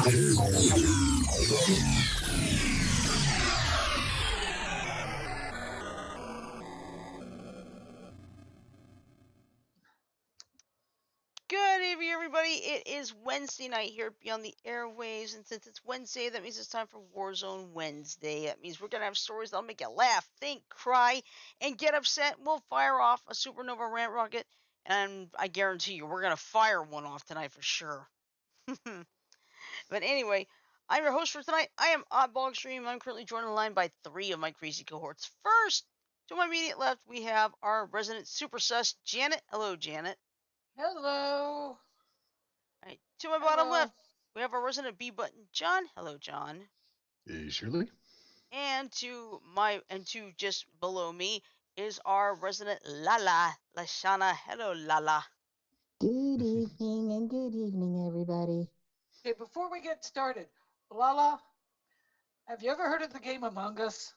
Good evening, everybody. It is Wednesday night here Beyond the Airwaves, and since it's Wednesday, that means it's time for Warzone Wednesday. That means we're gonna have stories that'll make you laugh, think, cry, and get upset. We'll fire off a Supernova Rant Rocket, and I guarantee you, we're gonna fire one off tonight for sure. But anyway, I'm your host for tonight. I am Oddball Extreme. I'm currently joined on the line by 3 of my crazy cohorts. First, to my immediate left, we have our resident super sus, Janet. Hello, Janet. Hello. All right. To my bottom left, we have our resident B button, John. Hello, John. Hey, Shirley. And to just below me is our resident Lala, Lashana. Hello, Lala. Good evening, everybody. Okay, before we get started, Lala, have you ever heard of the game Among Us?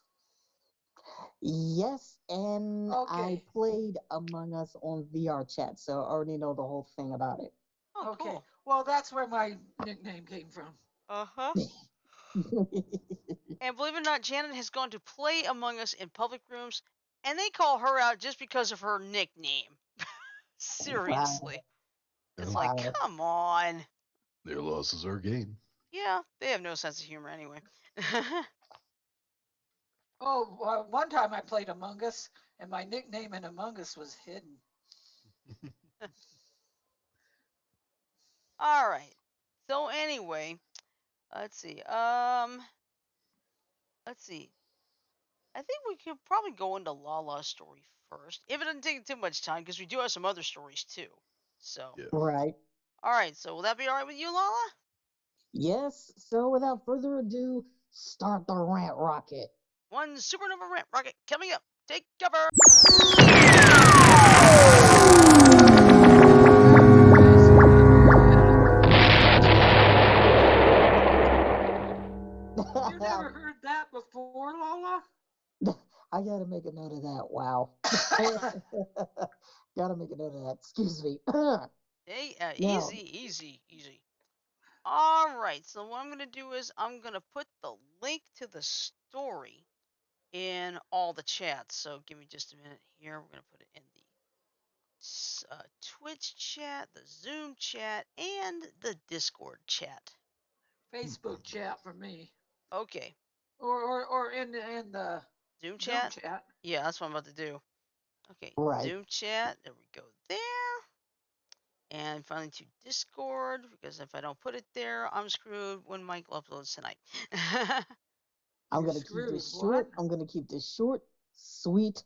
Yes, and I Okay. played Among Us on VR chat, so I already know the whole thing about it. Oh, Okay. cool. Well, that's where my nickname came from. Uh huh. And believe it or not, Janet has gone to play Among Us in public rooms, and they call her out just because of her nickname. Seriously. It's like, Wow. come on. Their loss is our gain. Yeah, they have no sense of humor anyway. Oh, one time I played Among Us, and my nickname in Among Us was hidden. All right. So anyway, let's see. Let's see. I think we could probably go into Lala's story first, if it doesn't take too much time, because we do have some other stories too. So, Yeah. Right. all right. So, will that be all right with you, Lala? Yes, so without further ado, start the rant rocket. One Supernova Rant Rocket coming up. Take cover. You never heard that before, Lala? I gotta make a note of that. Wow. Gotta make a note of that. Excuse me. Hey, Now, easy. All right. So, what I'm going to do is I'm going to put the link to the story in all the chats. So, give me just a minute here. We're going to put it in the Twitch chat, the Zoom chat, and the Discord chat. Facebook chat for me. Okay. Or in the Zoom Zoom chat? chat. Yeah, that's what I'm about to do. Okay, right. Zoom chat. There we go there. And finally to Discord, because if I don't put it there, I'm screwed when Mike uploads tonight. I'm You're gonna keep screwed. this What? short. I'm gonna keep this short, sweet,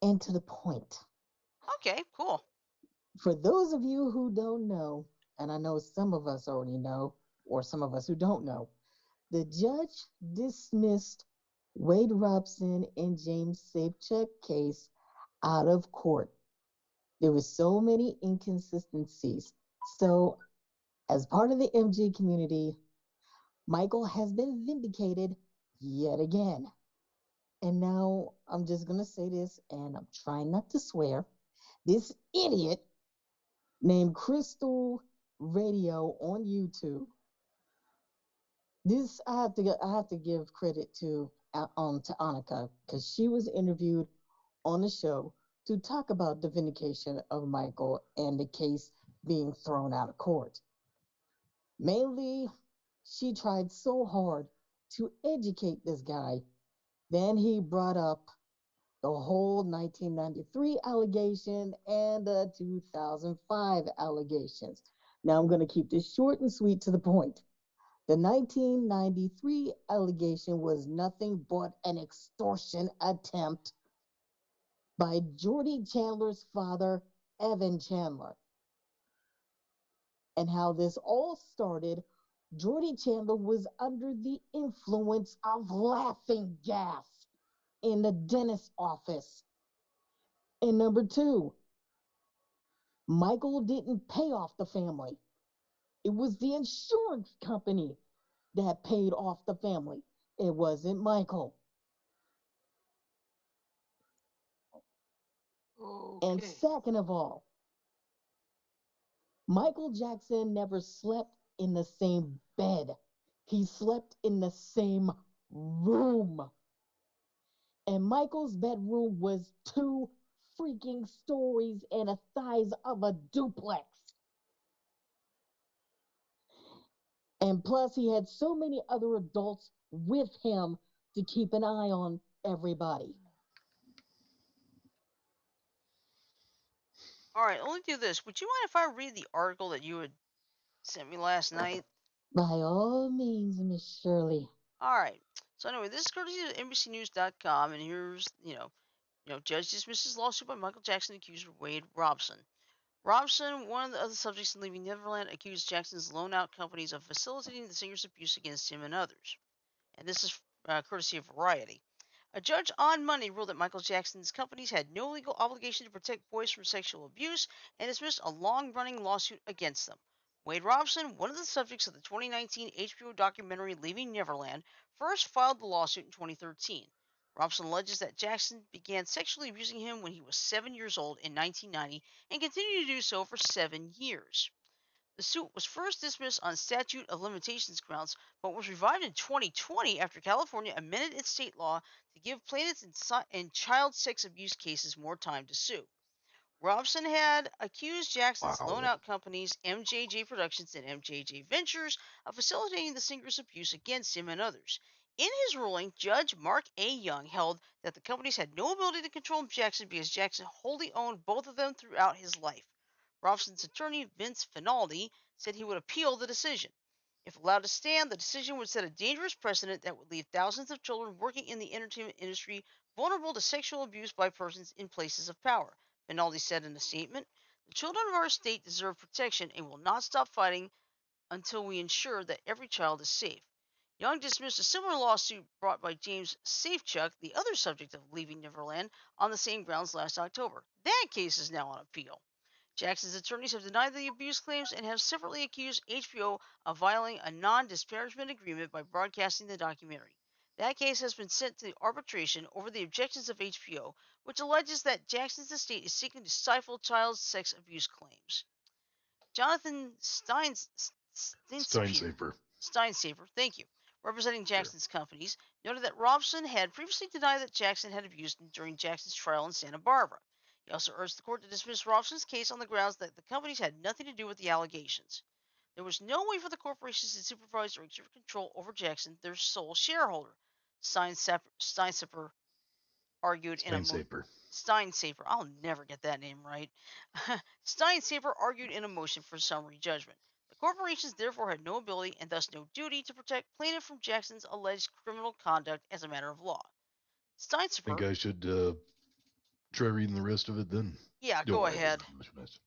and to the point. Okay, cool. For those of you who don't know, and I know some of us already know, or some of us who don't know, the judge dismissed Wade Robson and James Safecheck case out of court. There were so many inconsistencies. So, as part of the MG community, Michael has been vindicated yet again. And now I'm just going to say this, and I'm trying not to swear. This idiot named Crystal Radio on YouTube. This I have to give credit to Annika because she was interviewed on the show to talk about the vindication of Michael and the case being thrown out of court. Mainly, she tried so hard to educate this guy. Then he brought up the whole 1993 allegation and the 2005 allegations. Now I'm going to keep this short and sweet to the point. The 1993 allegation was nothing but an extortion attempt by Jordy Chandler's father, Evan Chandler. And how this all started, Jordy Chandler was under the influence of laughing gas in the dentist's office. And number two, Michael didn't pay off the family. It was the insurance company that paid off the family. It wasn't Michael. And Okay. second of all, Michael Jackson never slept in the same bed He slept in the same room. And Michael's bedroom was 2 freaking stories and a size of a duplex. And plus, he had so many other adults with him to keep an eye on everybody. All right, let me do this. Would you mind if I read the article that you had sent me last night? By all means, Miss Shirley. All right. So anyway, this is courtesy of NBCNews.com, and here's judge dismisses lawsuit by Michael Jackson accuser Wade Robson. Robson, one of the other subjects in Leaving Neverland, accused Jackson's loan-out companies of facilitating the singer's abuse against him and others. And this is courtesy of Variety. A judge on Monday ruled that Michael Jackson's companies had no legal obligation to protect boys from sexual abuse and dismissed a long-running lawsuit against them. Wade Robson, one of the subjects of the 2019 HBO documentary Leaving Neverland, first filed the lawsuit in 2013. Robson alleges that Jackson began sexually abusing him when he was 7 years old in 1990 and continued to do so for 7 years. The suit was first dismissed on statute of limitations grounds, but was revived in 2020 after California amended its state law to give plaintiffs in child sex abuse cases more time to sue. Robson had accused Jackson's Wow. loan-out companies, MJJ Productions and MJJ Ventures, of facilitating the singer's abuse against him and others. In his ruling, Judge Mark A. Young held that the companies had no ability to control Jackson because Jackson wholly owned both of them throughout his life. Robson's attorney, Vince Finaldi, said he would appeal the decision. If allowed to stand, the decision would set a dangerous precedent that would leave thousands of children working in the entertainment industry vulnerable to sexual abuse by persons in places of power. Finaldi said in a statement, "The children of our state deserve protection and will not stop fighting until we ensure that every child is safe." Young dismissed a similar lawsuit brought by James Safechuck, the other subject of Leaving Neverland, on the same grounds last October. That case is now on appeal. Jackson's attorneys have denied the abuse claims and have separately accused HBO of violating a non-disparagement agreement by broadcasting the documentary. That case has been sent to arbitration over the objections of HBO, which alleges that Jackson's estate is seeking to stifle child sex abuse claims. Jonathan Steinsaper, thank you, representing Sure. Jackson's companies, noted that Robson had previously denied that Jackson had abused him during Jackson's trial in Santa Barbara. He also urged the court to dismiss Robson's case on the grounds that the companies had nothing to do with the allegations. There was no way for the corporations to supervise or exert control over Jackson, their sole shareholder, Steinsaper argued in a Steinsaper. Steinsaper. I'll never get that name right. Steinsaper argued in a motion for summary judgment. The corporations therefore had no ability and thus no duty to protect plaintiff from Jackson's alleged criminal conduct as a matter of law. Think Steinsaper, I should try reading the rest of it then? yeah, Don't go worry, there's ahead. not much mess.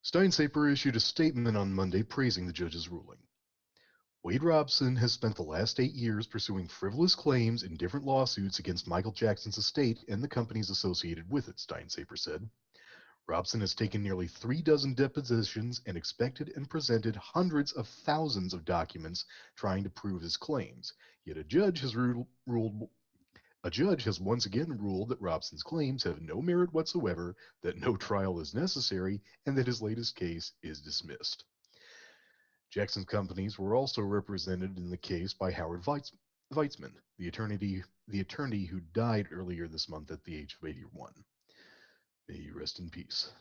Steinsaper issued a statement on Monday praising the judge's ruling. Wade Robson has spent the last 8 years pursuing frivolous claims in different lawsuits against Michael Jackson's estate and the companies associated with it, Steinsaper said. Robson has taken nearly 3 dozen depositions and expected and presented hundreds of thousands of documents trying to prove his claims. Yet a judge has once again ruled that Robson's claims have no merit whatsoever, that no trial is necessary, and that his latest case is dismissed. Jackson's companies were also represented in the case by Howard Weitzman, the attorney who died earlier this month at the age of 81. May he rest in peace.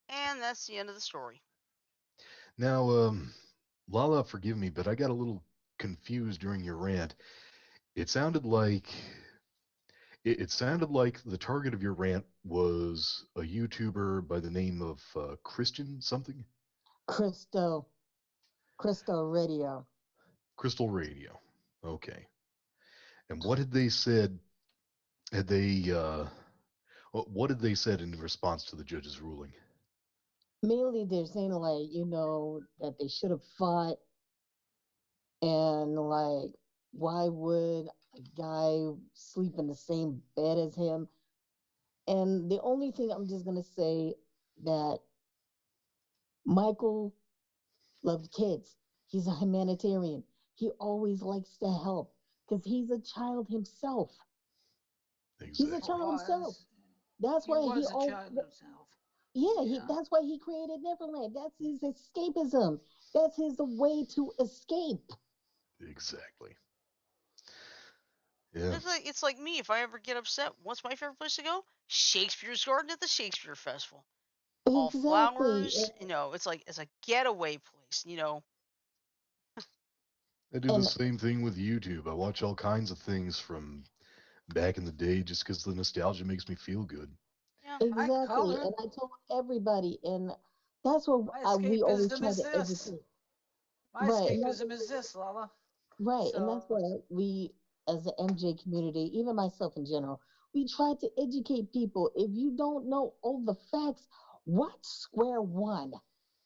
And that's the end of the story. Now, Lala, forgive me, but I got a little confused during your rant. It sounded like the target of your rant was a YouTuber by the name of Christian something, Crystal, Crystal Radio. Crystal Radio. Okay. And what had they said? Had they what had they said in response to the judge's ruling? Mainly, they're saying, like, that they should have fought, and, like, why would a guy sleep in the same bed as him? And the only thing I'm just gonna say, that Michael loved kids. He's a humanitarian. He always likes to help because he's a child himself. He's a Exactly. child himself. Was. That's He why he was a all child himself. yeah, Yeah. that's why he created Neverland. That's his escapism. That's his way to escape. Exactly. Yeah. It's like me. If I ever get upset, what's my favorite place to go? Shakespeare's Garden at the Shakespeare Festival. All Exactly. flowers. It's a getaway place. I do the And same thing with YouTube. I watch all kinds of things from back in the day just because the nostalgia makes me feel good. Yeah. I exactly. color. And I told everybody, and that's what My we always escapism try is to this. educate. My Right. And that's escapism is this, Lala. right. And that's So why we, as the MJ community, even myself in general, we try to educate people. If you don't know all the facts, watch Square One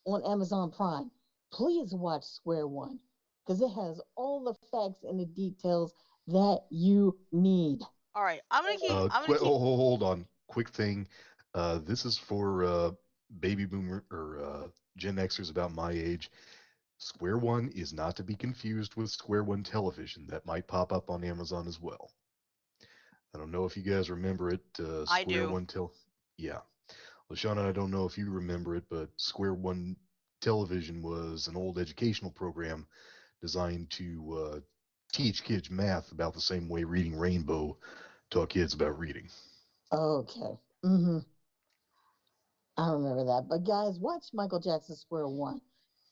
on Amazon Prime. Please watch Square One because it has all the facts and the details that you need. All right. I'm gonna keep. I'm gonna keep. Hold on. Quick thing. This is for baby boomer or Gen Xers about my age. Square One is not to be confused with Square One Television. That might pop up on Amazon as well. I don't know if you guys remember it. I Square do. One Yeah. LaShawn, I don't know if you remember it, but Square One Television was an old educational program designed to teach kids math about the same way Reading Rainbow taught kids about reading. Okay. I remember that. But guys, watch Michael Jackson Square One.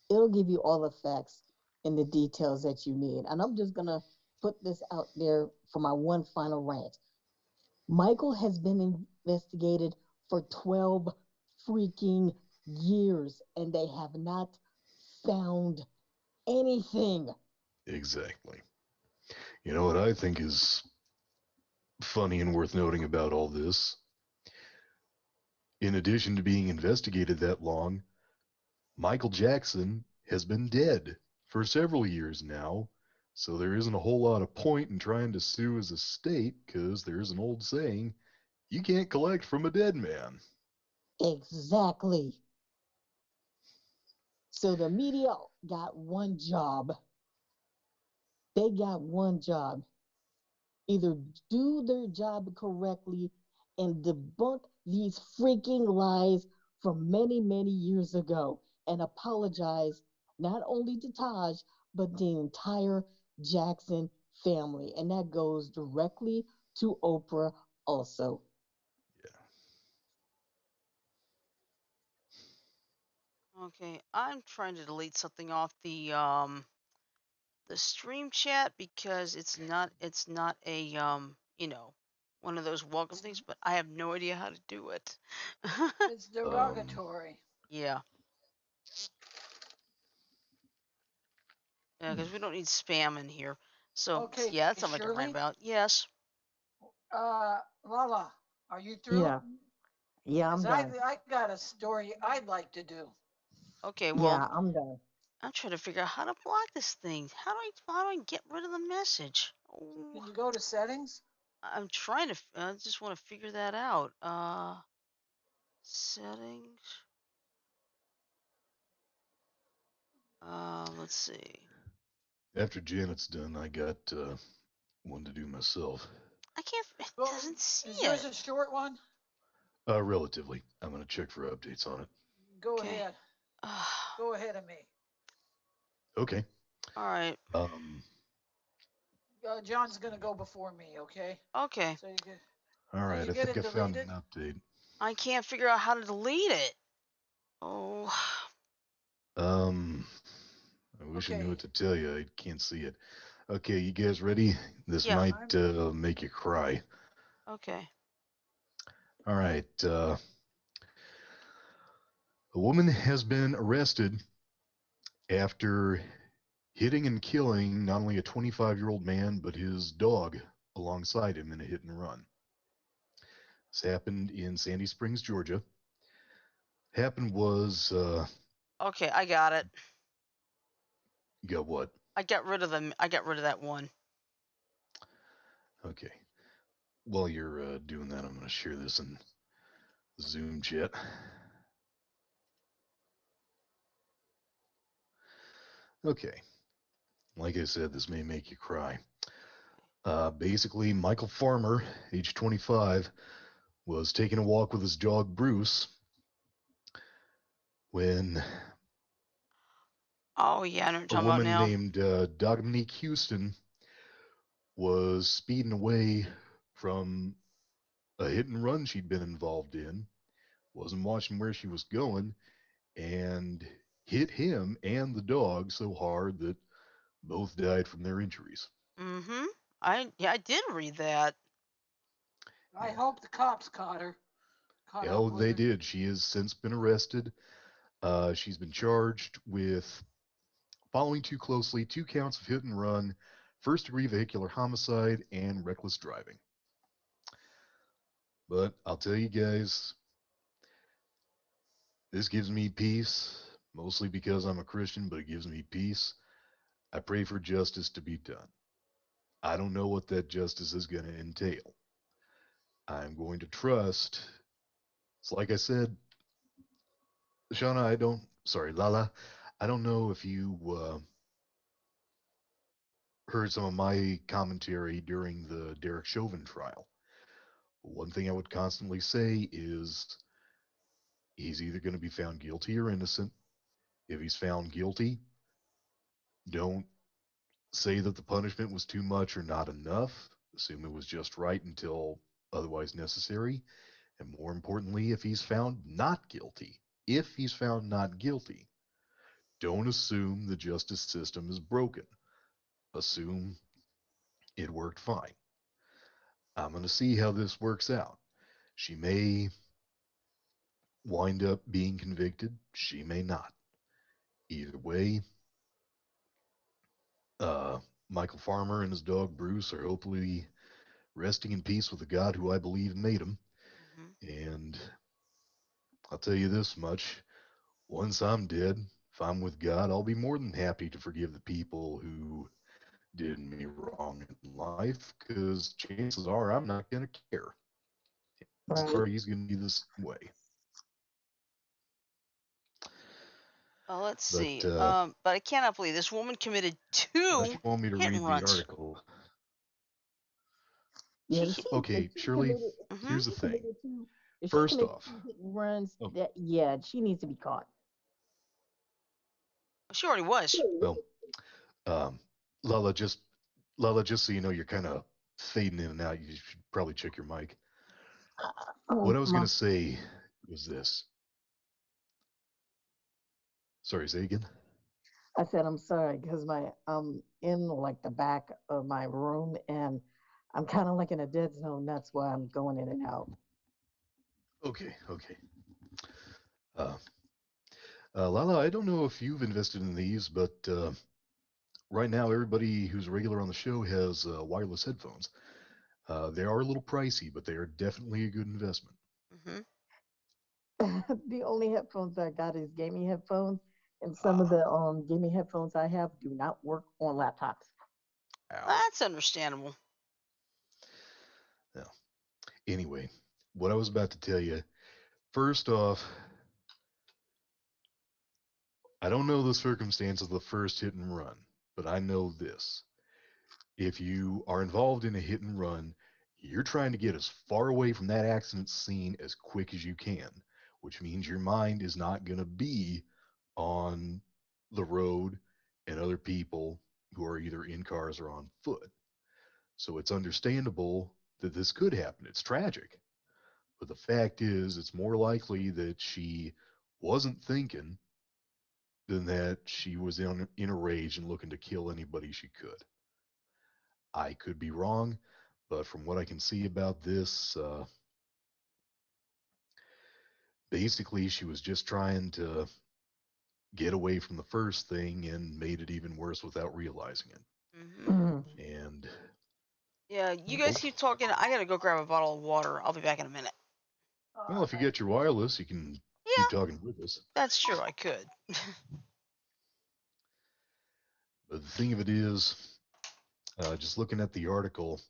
It'll give you all the facts and the details that you need. And I'm just gonna put this out there for my one final rant. Michael has been investigated for 12 freaking years and they have not found anything. Exactly. You know what I think is funny and worth noting about all this? In addition to being investigated that long, Michael Jackson has been dead for several years now, so there isn't a whole lot of point in trying to sue his estate because there's an old saying, you can't collect from a dead man. Exactly. So the media got one job. They got one job. Either do their job correctly and debunk these freaking lies from many, many years ago and apologize not only to Taj, but the entire Jackson family. And that goes directly to Oprah also. Yeah. Okay. I'm trying to delete something off the stream chat because it's not a one of those welcome it's things, but I have no idea how to do it. it's Um, derogatory. Yeah. Yeah, because we don't need spam in here. So Okay, yeah, that's something I can rant Shirley. about. Yes. Lala, are you through? Yeah. Yeah, Because I'm done. I got a story I'd like to do. Okay. Well, Yeah, I'm done. I'm trying to figure out how to block this thing. How do I get rid of the message? Oh, Can you go to settings? I'm trying to. I just want to figure that out. Settings. Let's see. after Janet's done, I got one to do myself. I can't. It Well, doesn't see is yours it. a short one? Relatively. I'm going to check for updates on it. Go Okay. ahead. Go ahead of me. Okay. All right. Um, John's gonna go before me, okay? Okay. So you get all can right. you I get think it I found an deleted? update. I can't figure out how to delete it. Oh. Um, I wish I knew what Okay, to tell you. I can't see it. Okay, you guys ready? This Yeah. might I'm make you cry. Okay. All right. A woman has been arrested after hitting and killing not only a 25-year-old man, but his dog alongside him in a hit and run. This happened in Sandy Springs, Georgia. Happened was, Okay. I got it. you got what? I got rid of them. I got rid of that one. Okay. While you're doing that, I'm going to share this in Zoom chat. Okay. Like I said, this may make you cry. Basically, Michael Farmer, age 25, was taking a walk with his dog Bruce when Oh yeah, I know what you're A talking about woman now. named Dominique Houston was speeding away from a hit and run she'd been involved in, wasn't watching where she was going, and hit him and the dog so hard that both died from their injuries. Mm-hmm. I did read that. I Yeah. hope the cops caught up Oh, with they her. did. She has since been arrested. She's been charged with following too closely, 2 counts of hit and run, first degree vehicular homicide, and reckless driving. But I'll tell you guys, this gives me peace, mostly because I'm a Christian, but it gives me peace. I pray for justice to be done. I don't know what that justice is going to entail. I'm going to trust. It's like I said, Shauna, Lala, I don't know if you heard some of my commentary during the Derek Chauvin trial. One thing I would constantly say is he's either going to be found guilty or innocent. If he's found guilty, don't say that the punishment was too much or not enough. Assume it was just right until otherwise necessary. And more importantly, if he's found not guilty, don't assume the justice system is broken. Assume it worked fine. I'm going to see how this works out. She may wind up being convicted. She may not. Either way, uh, Michael Farmer and his dog Bruce are hopefully resting in peace with the God who I believe made them. Mm-hmm. And I'll tell you this much, once I'm dead, if I'm with God, I'll be more than happy to forgive the people who did me wrong in life because chances are I'm not going to care. Chances Right. are he's going to be the same way. Let's But see. But I cannot believe this woman committed unless two you want me to hit read and the runs. article, She Yeah, hit. okay, if she Shirley, committed, Mm-hmm. here's the thing. if she First committed off, two hit and runs, oh, that yeah, she needs to be caught. She already was. well, um, Lala, just Lala, just so you know, you're kind of fading in and out. You should probably check your mic. What Oh I was going my! to say was this. Sorry, say again. I said I'm sorry because my I'm in like the back of my room and I'm kind of like in a dead zone. That's why I'm going in and out. Okay, okay. Uh, Lala, I don't know if you've invested in these, but right now everybody who's a regular on the show has wireless headphones. They are a little pricey, but they are definitely a good investment. Mm-hmm. The only headphones I got is gaming headphones, and some of Ah, the gaming headphones I have do not work on laptops. ow. That's understandable. Yeah. Anyway, what I was about to tell you. First off, I don't know the circumstance of the first hit and run, but I know this. If you are involved in a hit and run, you're trying to get as far away from that accident scene as quick as you can, which means your mind is not going to be on the road and other people who are either in cars or on foot. So it's understandable that this could happen. It's tragic. But the fact is, it's more likely that she wasn't thinking than that she was in a rage and looking to kill anybody she could. I could be wrong, but from what I can see about this, basically she was just trying to get away from the first thing and made it even worse without realizing it. Mm-hmm. Mhm. And Yeah, you guys hope, keep talking. I gotta go grab a bottle of water. I'll be back in a minute. well, if you get your wireless, you can keep Yeah, talking with us. that's true. I could. But the thing of it is, just looking at the article,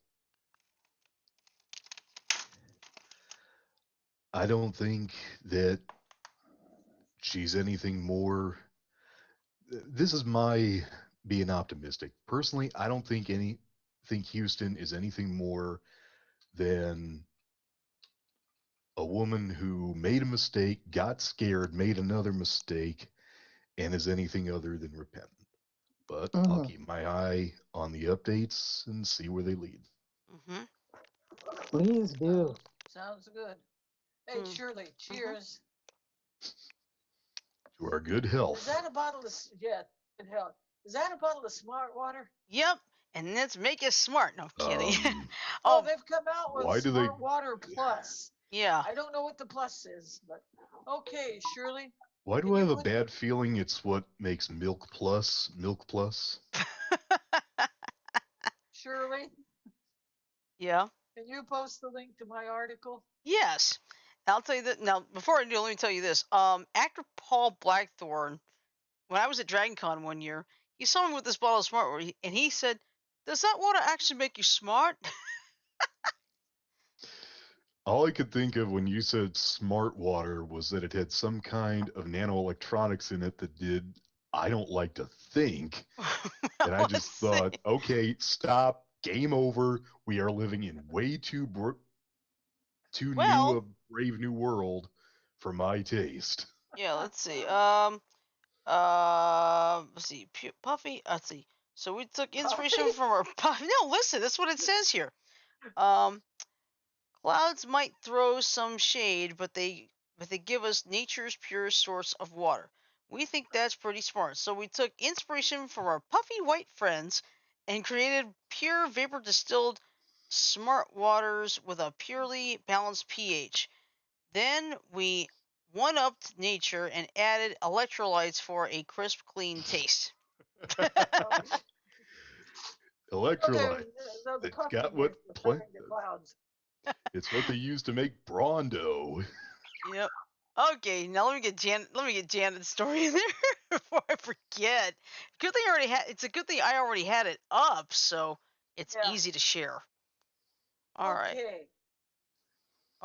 I don't think that she's anything more. This is my being optimistic. Personally, I don't think Houston is anything more than a woman who made a mistake, got scared, made another mistake, and is anything other than repentant. But I'll Hmm. keep my eye on the updates and see where they lead. Mm-hmm. Please do. Sounds good. Hey, Mm. Shirley, Mm-hmm. cheers. To our good Is health. that a bottle of, yeah, good health. Is that a bottle of smart water? Yep. And let's make us smart. No, I'm kidding. Um, Oh, Oh, they've come out with why do they? Smart Water Plus. yeah. I don't know what the plus is, but okay, Shirley, Why do can I you have a put bad feeling it's what makes Milk Plus Milk Plus? Shirley, Yeah. can you post the link to my article? Yes. I'll tell you that now. Before I do, let me tell you this. Actor Paul Blackthorne, when I was at DragonCon one year, he saw me with this bottle of Smart Water, and he said, "Does that water actually make you smart?" All I could think of when you said smart water was that it had some kind of nanoelectronics in it that did, I don't like to think. And I Well, just let's see. thought, okay, stop, game over. We are living in way too new Well, a brave new world for my taste. yeah. Let's see. Let's see. Puffy. Let's see. So we took inspiration Puffy? from our Puffy. No, listen. That's what it says here. Um, Clouds might throw some shade, but they give us nature's purest source of water. We think that's pretty smart. So we took inspiration from our puffy white friends and created pure vapor distilled smart waters with a purely balanced pH. Then we one upped nature and added electrolytes for a crisp, clean taste. Okay, okay, Electrolyte. the It's puffy got was what referring to clouds. it's what they use to make Brondo. Yep. Okay, now let me get Janet's story in there before I forget. Good thing I already had it's a good thing I already had it up, so it's Yeah, easy to share. All right. okay.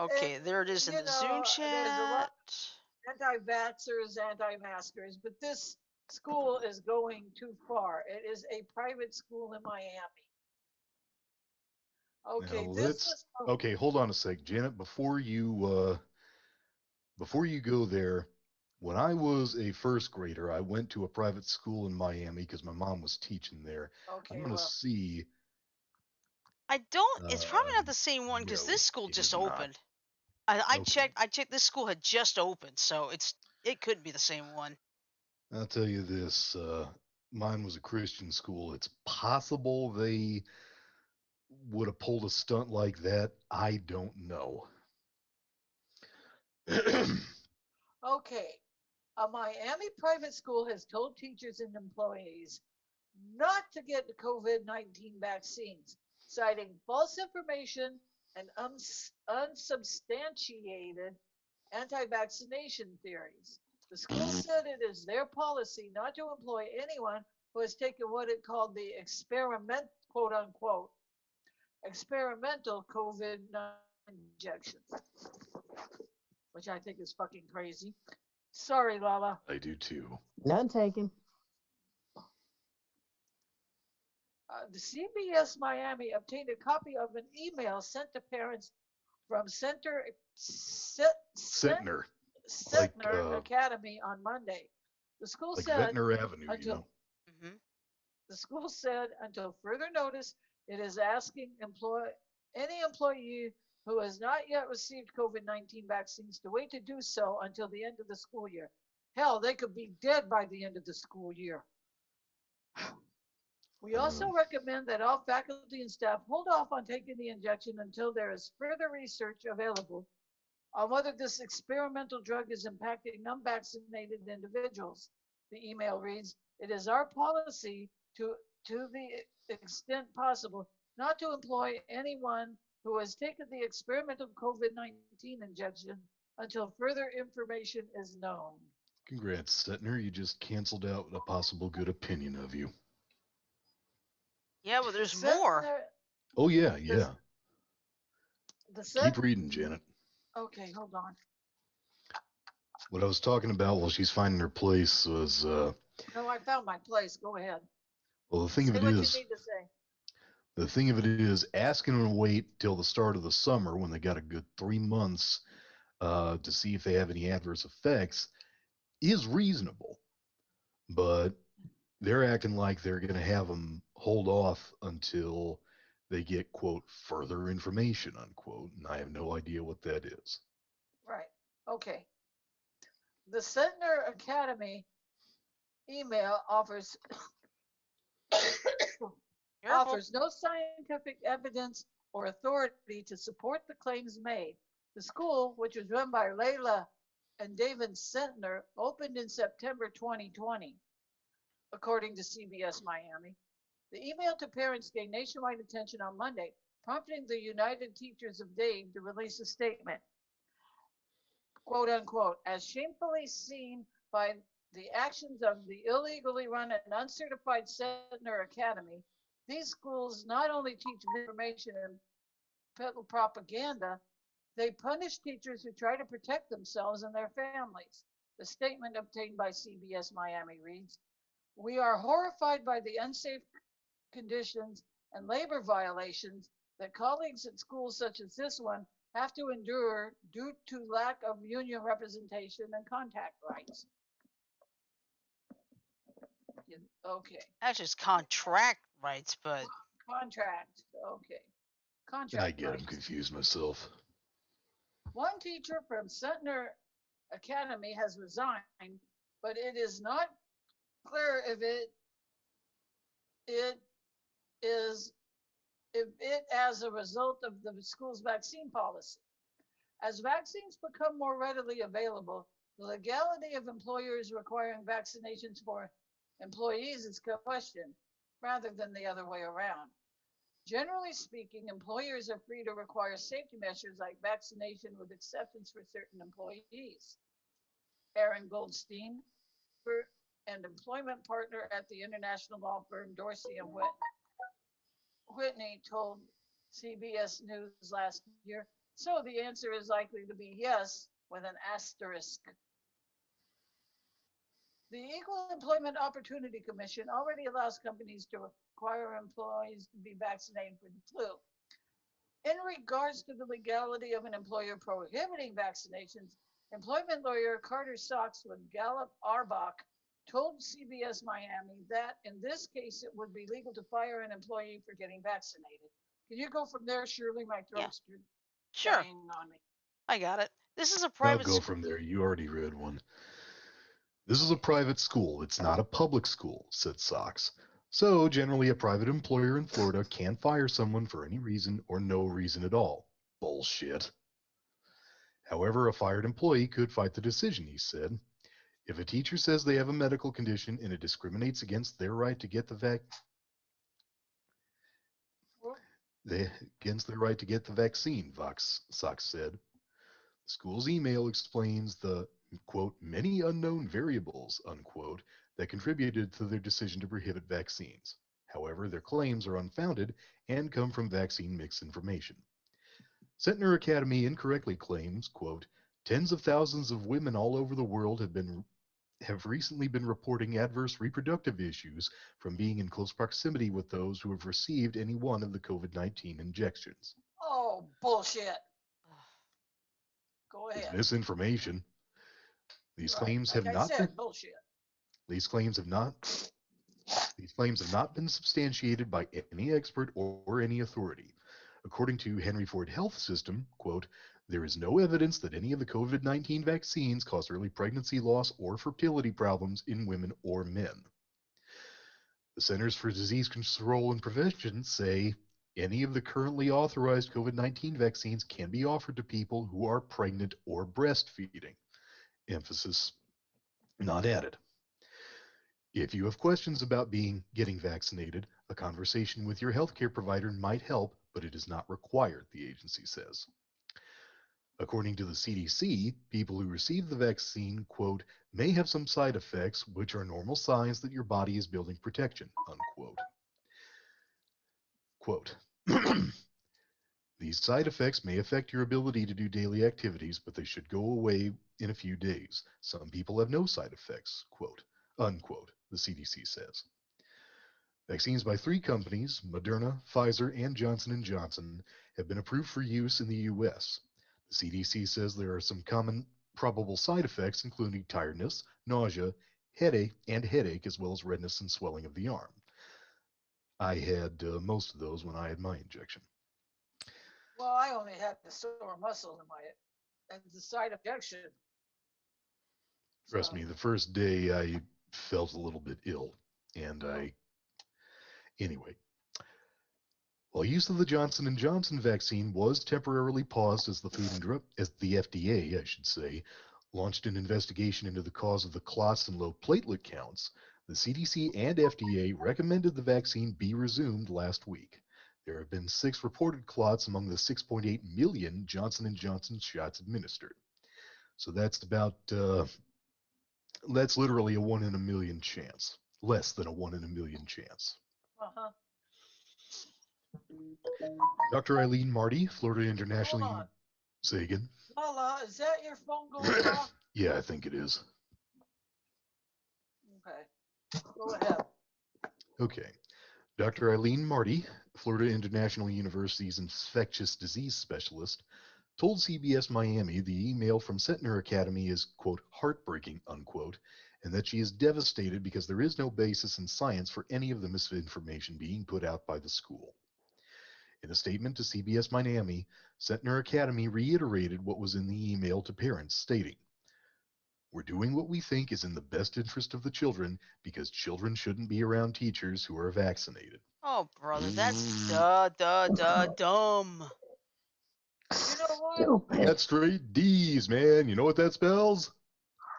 And, Okay, there it is in the Zoom there's a lot chat. of anti-vaxxers, anti-maskers, but this school is going too far. It is a private school in Miami. Now Okay, this let's was, okay, hold on a sec, Janet, before you go there, when I was a first grader, I went to a private school in Miami because my mom was teaching there. I'm okay, going to well, see. I don't it's probably Uh, not the same one cuz no, this school it just is not. opened. I Okay. checked this school had just opened, so it could be the same one. I'll tell you this. Mine was a Christian school. It's possible they would have pulled a stunt like that. I don't know. okay. A Miami private school has told teachers and employees not to get the COVID 19 vaccines, citing false information and unsubstantiated anti vaccination theories. The school said it is their policy not to employ anyone who has taken what it called the quote unquote, experimental COVID 19 injections, which I think is fucking crazy. Sorry, Lala. I do too. None taken. The CBS Miami obtained a copy of an email sent to parents from Sentner, like Setner Academy on Monday. The school like said Ventnor Avenue, you until know. Mhm. the school said until further notice, it is asking any employee who has not yet received COVID-19 vaccines to wait to do so until the end of the school year. Hell, they could be dead by the end of the school year. We also Um, recommend that all faculty and staff hold off on taking the injection until there is further research available on whether this experimental drug is impacting unvaccinated individuals. The email reads, "It is our policy to the extent possible, not to employ anyone who has taken the experimental COVID-19 injection until further information is known." congrats, Setner. You just canceled out a possible good opinion of you. Yeah, but there's Said more. there, Oh yeah, the, yeah. the said, Keep reading, Janet. okay, hold on. What I was talking about while she's finding her place was, No, I found my place. Go ahead. well, Say what you need to say. the thing of it is, asking them to wait till the start of the summer when they got a good 3 months to see if they have any adverse effects is reasonable. but they're acting like they're going to have them hold off until they get, quote, further information, unquote. And I have no idea what that is. Right. Okay. The Sentner Academy email Careful. offers no scientific evidence or authority to support the claims made. The school, which was run by Layla and David Sentner, opened in September 2020, according to CBS Miami. The email to parents gained nationwide attention on Monday, prompting the United Teachers of Dade to release a statement, quote unquote, as shamefully seen by the actions of the illegally run and uncertified Sentner Academy. These schools not only teach misinformation and peddle propaganda, they punish teachers who try to protect themselves and their families. The statement obtained by CBS Miami reads, we are horrified by the unsafe conditions and labor violations that colleagues at schools such as this one have to endure due to lack of union representation and contact rights. Okay. Actually, it's contract rights, but Contract. Okay. I Contract get them rights. confused myself. One teacher from Sentner Academy has resigned, but it is not clear it is if it as a result of the school's vaccine policy. As vaccines become more readily available, the legality of employers requiring vaccinations for employees is questioned rather than the other way around. Generally speaking, employers are free to require safety measures like vaccination with exceptions for certain employees. Aaron Goldstein, and employment partner at the international law firm Dorsey and Whitney, told CBS News last year. So the answer is likely to be yes, with an asterisk. The Equal Employment Opportunity Commission already allows companies to require employees to be vaccinated for the flu. In regards to the legality of an employer prohibiting vaccinations, employment lawyer Carter Sox with Gallup Arbach told CBS Miami that in this case it would be legal to fire an employee for getting vaccinated. Can you go from there, Shirley? My yeah, throat's sure, dying on me. I got it. This is a I'll private go school. from there. You already read one. This is a Okay. private school. It's not a public school, said Sox. So, generally, a private employer in Florida can't fire someone for any reason or no reason at all. Bullshit. However, a fired employee could fight the decision, he said. If a teacher says they have a medical condition and it discriminates against their right to get Well, the vaccine, Sox said. The school's email explains the, quote, many unknown variables, unquote, that contributed to their decision to prohibit vaccines. However, their claims are unfounded and come from vaccine misinformation. Sentner Academy incorrectly claims, quote, tens of thousands of women all over the world have recently been reporting adverse reproductive issues from being in close proximity with those who have received any one of the COVID-19 injections. oh, bullshit. Go Is ahead. misinformation. These Right. claims Like have I not been said, bullshit. these claims have not these claims have not been substantiated by any expert or any authority. According to Henry Ford Health System, quote, there is no evidence that any of the COVID-19 vaccines cause early pregnancy loss or fertility problems in women or men. The Centers for Disease Control and Prevention say any of the currently authorized COVID 19 vaccines can be offered to people who are pregnant or breastfeeding. Emphasis not added. If you have questions about getting vaccinated, a conversation with your healthcare provider might help, but it is not required, the agency says. According to the CDC, people who receive the vaccine, quote, may have some side effects, which are normal signs that your body is building protection, unquote. Quote, these side effects may affect your ability to do daily activities, but they should go away in a few days. Some people have no side effects, quote, unquote, the CDC says. Vaccines by three companies, Moderna, Pfizer, and Johnson & Johnson, have been approved for use in the US. The CDC says there are some common probable side effects including tiredness, nausea, headache, as well as redness and swelling of the arm. I had most of those when I had my injection. Well, I only had the sore muscle in my and the side injection. Trust So, me, the first day I felt a little bit ill, and uh, anyway, while use of the Johnson & Johnson vaccine was temporarily paused as the FDA, I should say, launched an investigation into the cause of the clots and low platelet counts, the CDC and FDA recommended the vaccine be resumed last week. There have been 6 reported clots among the 6.8 million Johnson & Johnson shots administered. So that's literally a 1 in a million chance. Less than a 1 in a million chance. uh-huh. Dr. Eileen Marty, Florida Hold International on. Say again. Lala, is that your phone going off? Yeah, I think it is. Okay. Go ahead. Okay. Dr. Eileen Marty, Florida International University's infectious disease specialist, told CBS Miami the email from Centner Academy is, quote, heartbreaking, unquote, and that she is devastated because there is no basis in science for any of the misinformation being put out by the school. In a statement to CBS Miami, Centner Academy reiterated what was in the email to parents, stating, we're doing what we think is in the best interest of the children because children shouldn't be around teachers who are vaccinated. Oh, brother, that's dumb. You know what? Stupid. That's straight D's, man. You know what that spells?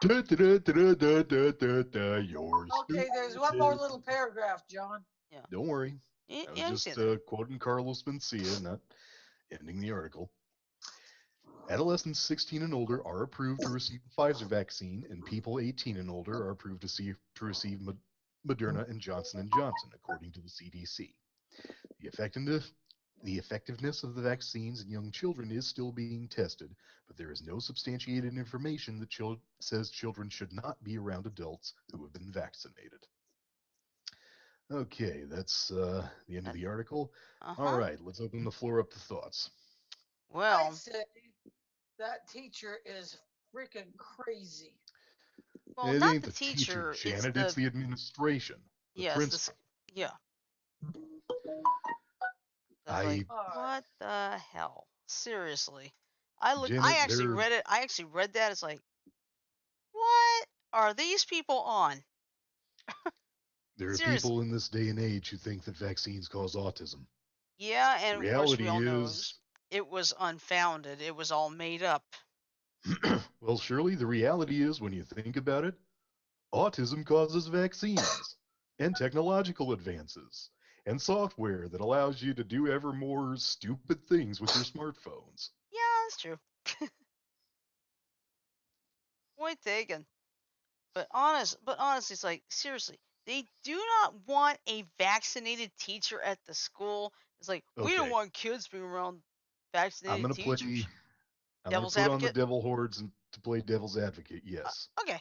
Da, da, da, da, da, da, da, da, you're Okay, there's one more stupid. little paragraph, John. Yeah. Don't worry. I was Yeah, I see just that. quoting Carlos Mencia, not ending the article. Adolescents 16 and older are approved to receive the Pfizer vaccine, and people 18 and older are approved to receive Moderna and Johnson & Johnson, according to the CDC. The effectiveness, the effectiveness of the vaccines in young children is still being tested, but there is no substantiated information that says children should not be around adults who have been vaccinated. Okay, that's the end of the article. Uh All huh. right, let's open the floor up to thoughts. I Well, say that teacher is freaking crazy. It not ain't the the teacher, teacher. It's Janet. It's the the administration, the yes. This principal. yeah. They're like, I, All right. what the hell? Seriously. I Janet, actually read it. I actually read that. It's like, what are these people on? there are people Seriously. in this day and age who think that vaccines cause autism. Yeah, The and of course we reality all know is, it was unfounded. It was all made up. well, Shirley, the reality is, when you think about it, autism causes vaccines and technological advances and software that allows you to do ever more stupid things with your smartphones. Yeah, that's true. Point taken. But honestly, it's like seriously, they do not want a vaccinated teacher at the school. It's like we don't Okay, want kids being around I'm vaccinated gonna play. teachers. I'm gonna Devil's put on the advocate. devil hordes and to play devil's advocate. Yes, Okay.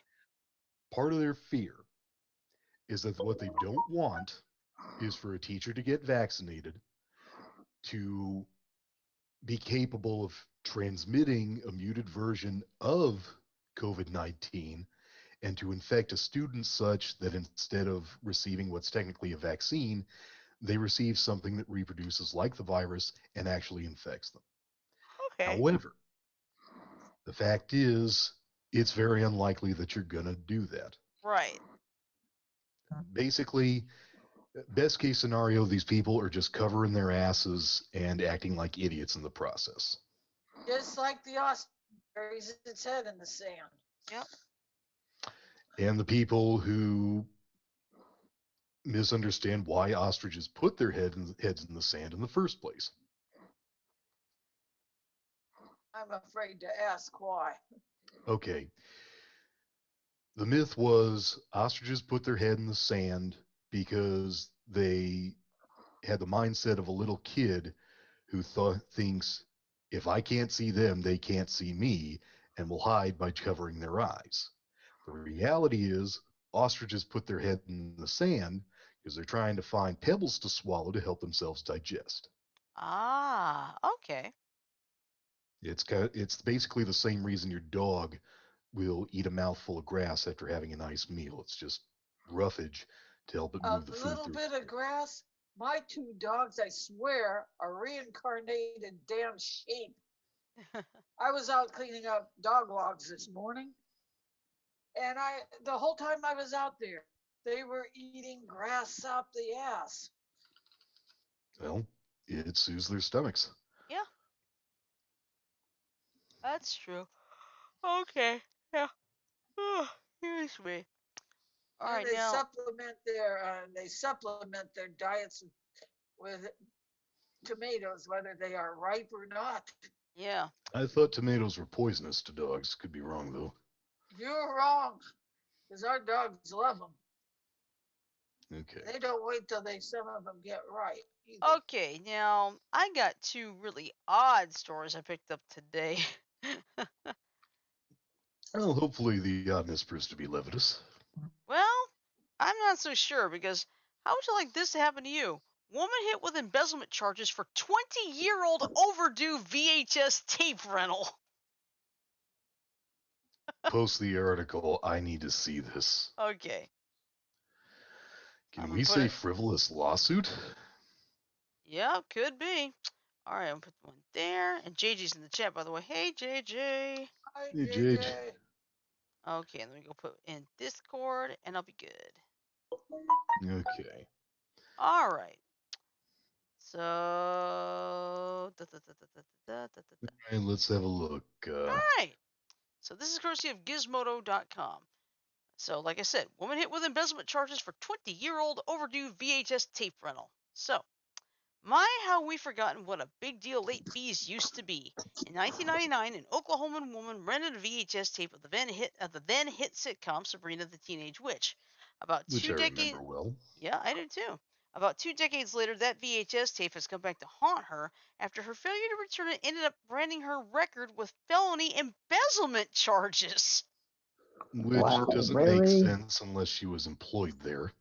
part of their fear is that what they don't want is for a teacher to get vaccinated to be capable of transmitting a muted version of COVID 19 and to infect a student such that instead of receiving what's technically a vaccine, they receive something that reproduces like the virus and actually infects them. Okay. However, the fact is, it's very unlikely that you're going to do that. Right. Basically, best case scenario, these people are just covering their asses and acting like idiots in the process. Just like the ostrich buries its head in the sand. Yep. And the people who misunderstand why ostriches put their heads in the sand in the first place. I'm afraid to ask why. Okay, the myth was ostriches put their head in the sand because they had the mindset of a little kid who thinks if I can't see them, they can't see me and will hide by covering their eyes. The reality is ostriches put their head in the sand because they're trying to find pebbles to swallow to help themselves digest. Ah. Okay. It's basically the same reason your dog will eat a mouthful of grass after having a nice meal. It's just roughage to help it A move the food little through bit its of throat. grass. My two dogs, I swear, are reincarnated damn sheep. I was out cleaning up dog logs this morning, and the whole time I was out there, they were eating grass up the ass. Well, it soothes their stomachs. Yeah, that's true. Okay. Yeah. Excuse me. All And right, now. they supplement their diets with tomatoes, whether they are ripe or not. Yeah. I thought tomatoes were poisonous to dogs. Could be wrong though. You're wrong, because our dogs love them. Okay. They don't wait till some of them get ripe either. Okay, now I got two really odd stories I picked up today. Well, hopefully the oddness proves to be levitus. Well, I'm not so sure because how would you like this to happen to you? Woman hit with embezzlement charges for 20-year-old overdue VHS tape rental. Post the article. I need to see this. Okay, I'm Can gonna we put say it. frivolous lawsuit? Yeah, could be. All right, I'll put one there. And JJ's in the chat, by the way. Hey, JJ. Hi, Hey, Jade. JJ. Okay, let me go put in Discord, and I'll be good. Okay. All right. So, da, da, da, da, da, da, da, da, da. All right, let's have a look. All right. So this is courtesy of Gizmodo.com. So, like I said, woman hit with embezzlement charges for 20-year-old overdue VHS tape rental. So, my, how we forgotten what a big deal late fees used to be. In 1999, an Oklahoman woman rented a VHS tape of the then hit sitcom Sabrina the Teenage Witch. About Which two I decades, remember well. yeah, I do too. About 2 decades later, that VHS tape has come back to haunt her after her failure to return it ended up branding her record with felony embezzlement charges. Which Wow, doesn't make really? sense unless she was employed there.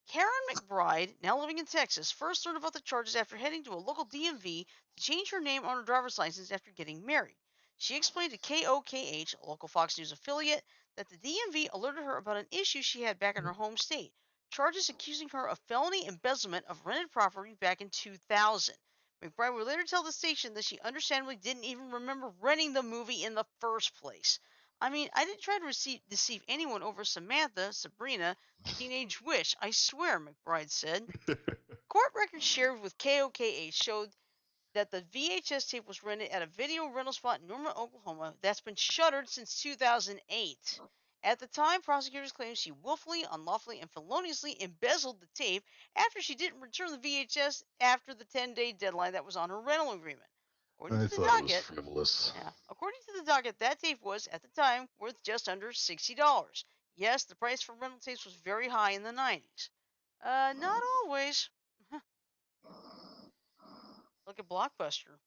Karen McBride, now living in Texas, first learned about the charges after heading to a local DMV to change her name on her driver's license after getting married. She explained to KOKH, a local Fox News affiliate, that the DMV alerted her about an issue she had back in her home state, charges accusing her of felony embezzlement of rented property back in 2000. McBride would later tell the station that she understandably didn't even remember renting the movie in the first place. I mean, I didn't try to deceive anyone over Samantha, Sabrina, the Teenage Witch, I swear, McBride said. Court records shared with KOKH showed that the VHS tape was rented at a video rental spot in Norman, Oklahoma that's been shuttered since 2008. At the time, prosecutors claimed she willfully, unlawfully, and feloniously embezzled the tape after she didn't return the VHS after the 10-day deadline that was on her rental agreement. According I to the thought it was docket, frivolous. yeah. According to the docket, that tape was, at the time, worth just under $60. Yes, the price for rental tapes was very high in the 90s. Not always. Look at Blockbuster.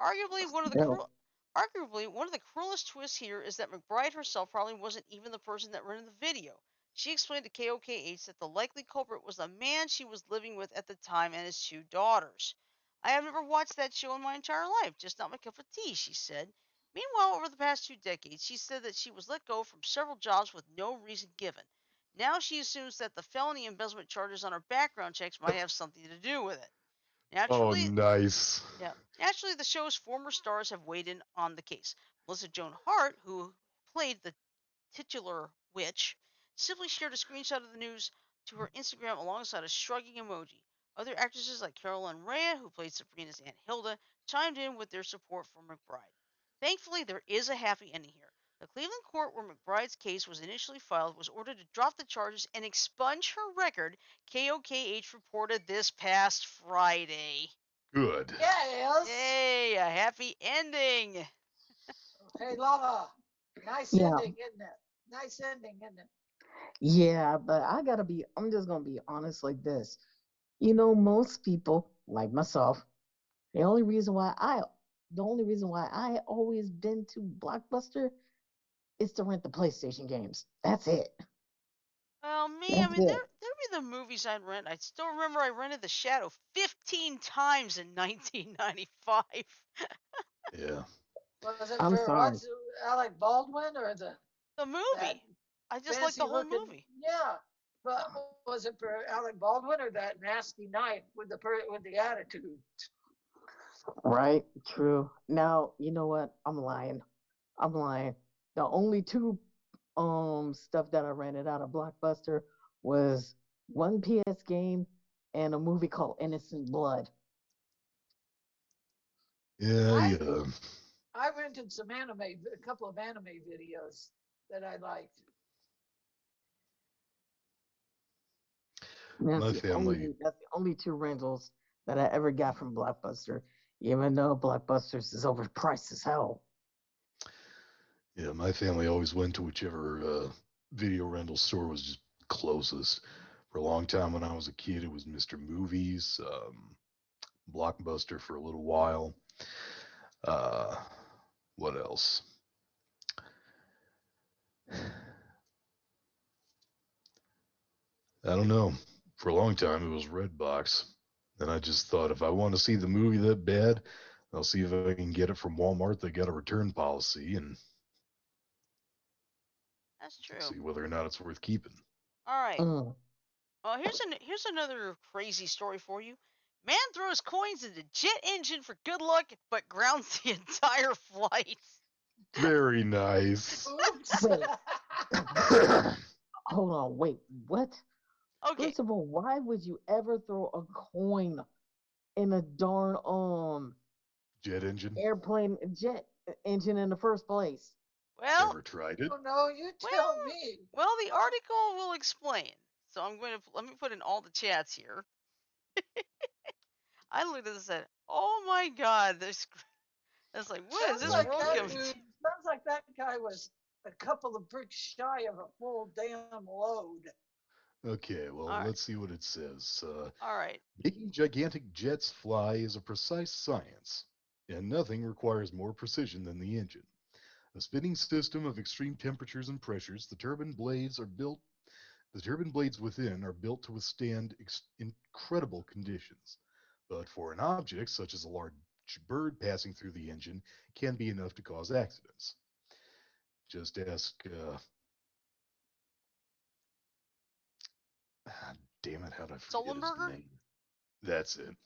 Arguably, one of the No. cruel, Arguably, one of the cruelest twists here is that McBride herself probably wasn't even the person that rented the video. She explained to KOKH that the likely culprit was the man she was living with at the time and his two daughters. I have never watched that show in my entire life, just not my cup of tea, she said. Meanwhile, over the past 2 decades, she said that she was let go from several jobs with no reason given. Now she assumes that the felony embezzlement charges on her background checks might have something to do with it. Oh, Naturally, nice. yeah. Naturally, the show's former stars have weighed in on the case. Melissa Joan Hart, who played the titular witch, simply shared a screenshot of the news to her Instagram alongside a shrugging emoji. Other actresses like Caroline Rhea, who played Sabrina's Aunt Hilda, chimed in with their support for McBride. Thankfully, there is a happy ending here. The Cleveland court where McBride's case was initially filed was ordered to drop the charges and expunge her record, KOKH reported this past Friday. Good. Yeah, it is. Yay, a happy ending. Hey, Lava. Nice Yeah, ending, isn't it? Nice ending, isn't it? yeah, but I'm just gonna be honest like this. Most people, like myself, the only reason why I the only reason why I always been to Blockbuster is to rent the PlayStation games. That's it. Well, me, I That's mean, it. there'd be the movies I'd rent. I still remember I rented The Shadow 15 times in 1995. Yeah. Was it I'm for sorry. what's Alec Baldwin or The that movie. I just like fancy the whole looking? movie. Yeah, but was it for Alec Baldwin or that nasty knife with the attitude? Right? True. Now, you know what? I'm lying. I'm lying. The only two stuff that I rented out of Blockbuster was one PS game and a movie called Innocent Blood. Yeah, I yeah. I rented a couple of anime videos that I liked. And My family, that's the only two rentals that I ever got from Blockbuster, even though Blockbusters is overpriced as hell. yeah, my family always went to whichever video rental store was just closest. For a long time when I was a kid, it was Mr. Movies, Blockbuster for a little while. Uh, what else? I don't know. For a long time, it was Redbox. And I just thought if I want to see the movie that bad, I'll see if I can get it from Walmart. They got a return policy and That's true. see whether or not it's worth keeping. All right. Mm. Well, here's another crazy story for you. Man throws coins into jet engine for good luck, but grounds the entire flight. Very nice. Oops. Wait, hold on. Wait, what? Okay. First of all, why would you ever throw a coin in a darn Jet engine. airplane jet engine in the first place? Well, Never tried it. Oh no, you tell well, me. well. The article will explain. So let me put in all the chats here. I looked at this and said, "Oh my God, this." That's like, what is Sounds this Well, like world that coming okay. dude. to? Sounds like that guy was a couple of bricks shy of a full damn load. Okay, All well, right, let's see what it says. all right. Making gigantic jets fly is a precise science, and nothing requires more precision than the engine. A spinning system of extreme temperatures and pressures, the turbine blades within are built to withstand incredible conditions. But for an object such as a large bird passing through the engine can be enough to cause accidents. Just ask, damn it, how'd I forget his Sullenberger? name? That's it.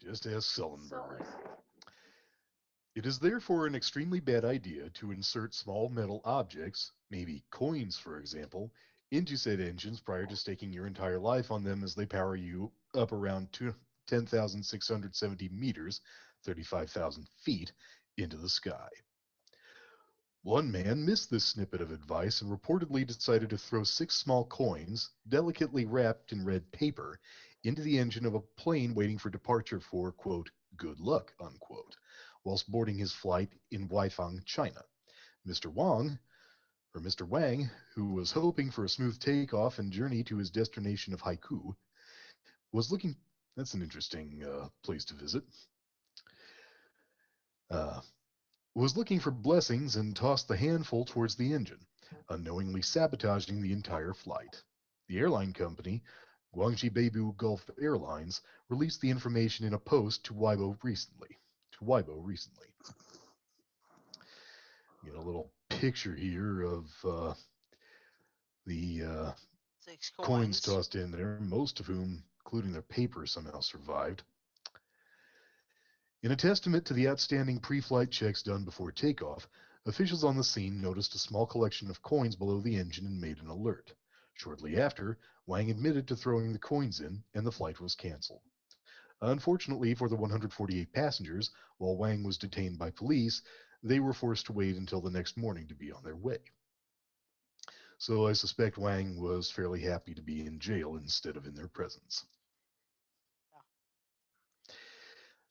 Just ask Sullenberger. So It is therefore an extremely bad idea to insert small metal objects, maybe coins for example, into said engines prior to staking your entire life on them as they power you up around 10,670 meters, 35,000 feet, into the sky. One man missed this snippet of advice and reportedly decided to throw 6 small coins, delicately wrapped in red paper, into the engine of a plane waiting for departure for, quote, good luck, unquote, whilst boarding his flight in Weifang, China. Mr. Mr. Wang, who was hoping for a smooth takeoff and journey to his destination of Haiku, was looking. That's an interesting place to visit. Uh, was looking for blessings and tossed the handful towards the engine, unknowingly sabotaging the entire flight. The airline company, Guangxi Beibu Gulf Airlines, released the information in a post to Weibo recently. You know, a little picture here of the Six coins coins. tossed in there, most of whom, including their paper, somehow survived. In a testament to the outstanding pre-flight checks done before takeoff, officials on the scene noticed a small collection of coins below the engine and made an alert. Shortly after, Wang admitted to throwing the coins in, and the flight was canceled. Unfortunately for the 148 passengers, while Wang was detained by police, they were forced to wait until the next morning to be on their way. So I suspect Wang was fairly happy to be in jail instead of in their presence. Yeah.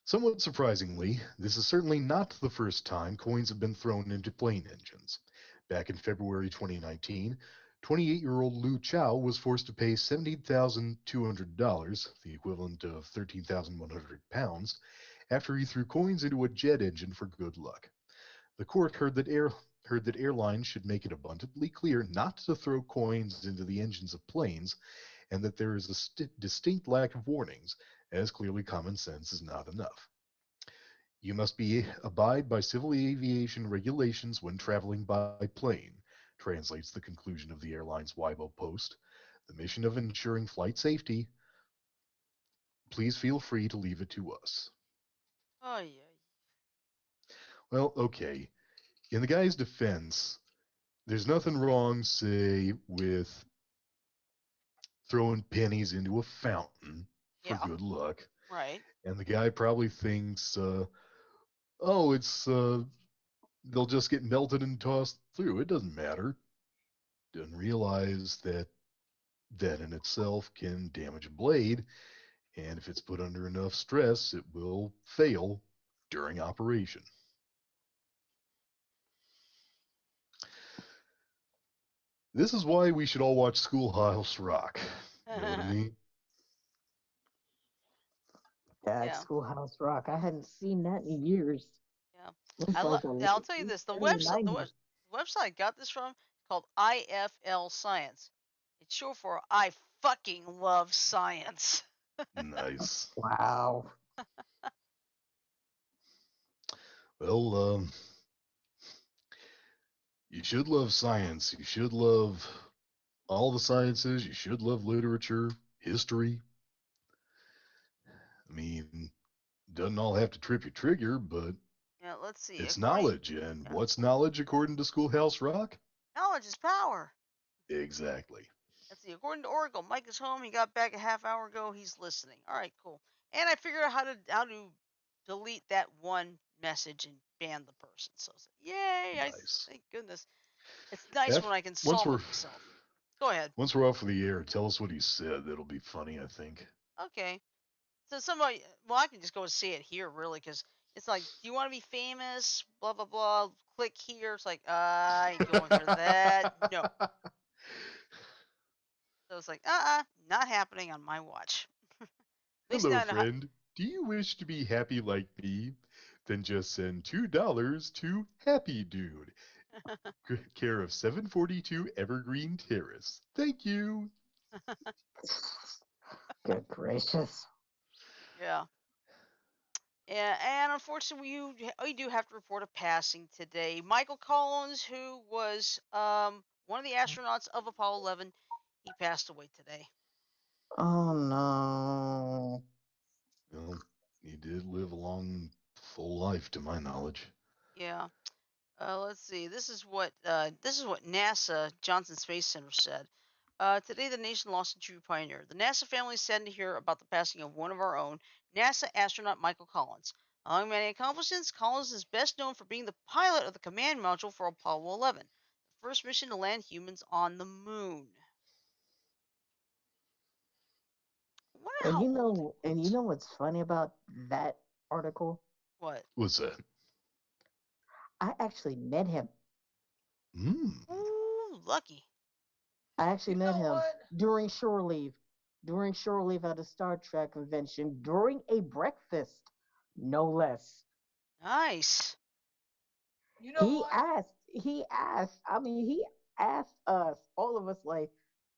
Somewhat surprisingly, this is certainly not the first time coins have been thrown into plane engines. Back in February 2019, 28-year-old Lu Chao was forced to pay $70,200, the equivalent of 13,100 pounds, after he threw coins into a jet engine for good luck. The court heard that airlines should make it abundantly clear not to throw coins into the engines of planes, and that there is a distinct lack of warnings, as clearly common sense is not enough. You must be abide by civil aviation regulations when traveling by plane, translates the conclusion of the airline's Weibo post. The mission of ensuring flight safety, please feel free to leave it to us. Oh yeah. Well, okay. In the guy's defense, there's nothing wrong, say, with throwing pennies into a fountain for Yeah. good luck. Right. And the guy probably thinks, oh, they'll just get melted and tossed through. It doesn't matter. Doesn't realize that that in itself can damage a blade, and if it's put under enough stress, it will fail during operation. This is why we should all watch Schoolhouse Rock. You know what I mean? God, Yeah. Schoolhouse Rock. I hadn't seen that in years. Yeah. It's like a I'll late tell you this. early The 90s. website I got this from is called IFL Science. It's short for I fucking love science. Nice. Wow. Well, you should love science. You should love all the sciences. You should love literature, history. I mean, doesn't all have to trip your trigger, but Yeah, let's see. it's According, knowledge. And yeah, what's knowledge according to Schoolhouse Rock? knowledge is power. Exactly. Let's see. According to Oracle, Mike is home. He got back a half hour ago. He's listening. All right, cool. And I figured out how to delete that one message and ban the person. So, yay! Nice. Thank goodness. It's nice when F- I can once solve we're it myself. Go ahead. once we're off of the air, tell us what he said. That'll be funny, I think. Okay. So somebody, well, I can just go and say it here, really, because it's like, do you want to be famous? Blah blah blah. Click here. It's like, I ain't going for that. No. So it's like, not happening on my watch. At least Hello, not. friend. Do you wish to be happy like me? Then just send $2 to Happy Dude, care of 742 Evergreen Terrace. Thank you. Good gracious. Yeah. Yeah, and unfortunately, we do have to report a passing today. Michael Collins, who was one of the astronauts of Apollo 11, he passed away today. Oh no. Well, he did live a long, full life, to my knowledge. Yeah. Let's see. This is what NASA Johnson Space Center said. Today, the nation lost a true pioneer. The NASA family is saddened to hear about the passing of one of our own, NASA astronaut Michael Collins. Among many accomplishments, Collins is best known for being the pilot of the command module for Apollo 11, the first mission to land humans on the moon. I wonder And how old he you was. know what's funny about that article? What? What's that? I actually met him. Hmm. Ooh, lucky. I actually You met know him what? during shore leave. During shore leave at a Star Trek convention, during a breakfast, no less. Nice. You know what? He asked us, all of us, like,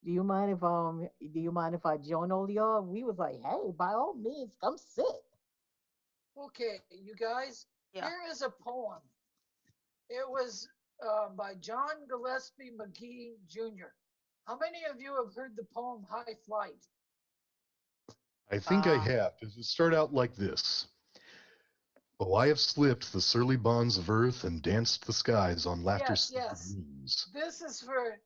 do you mind if I join all y'all? We was like, hey, by all means, come sit. Okay, you guys, Yeah. here is a poem. It was by John Gillespie McGee Jr. How many of you have heard the poem High Flight? I think I Uh, have. Does it start out like this? Oh, I have slipped the surly bonds of earth and danced the skies on laughter's Yes, silver yes. wings. This is for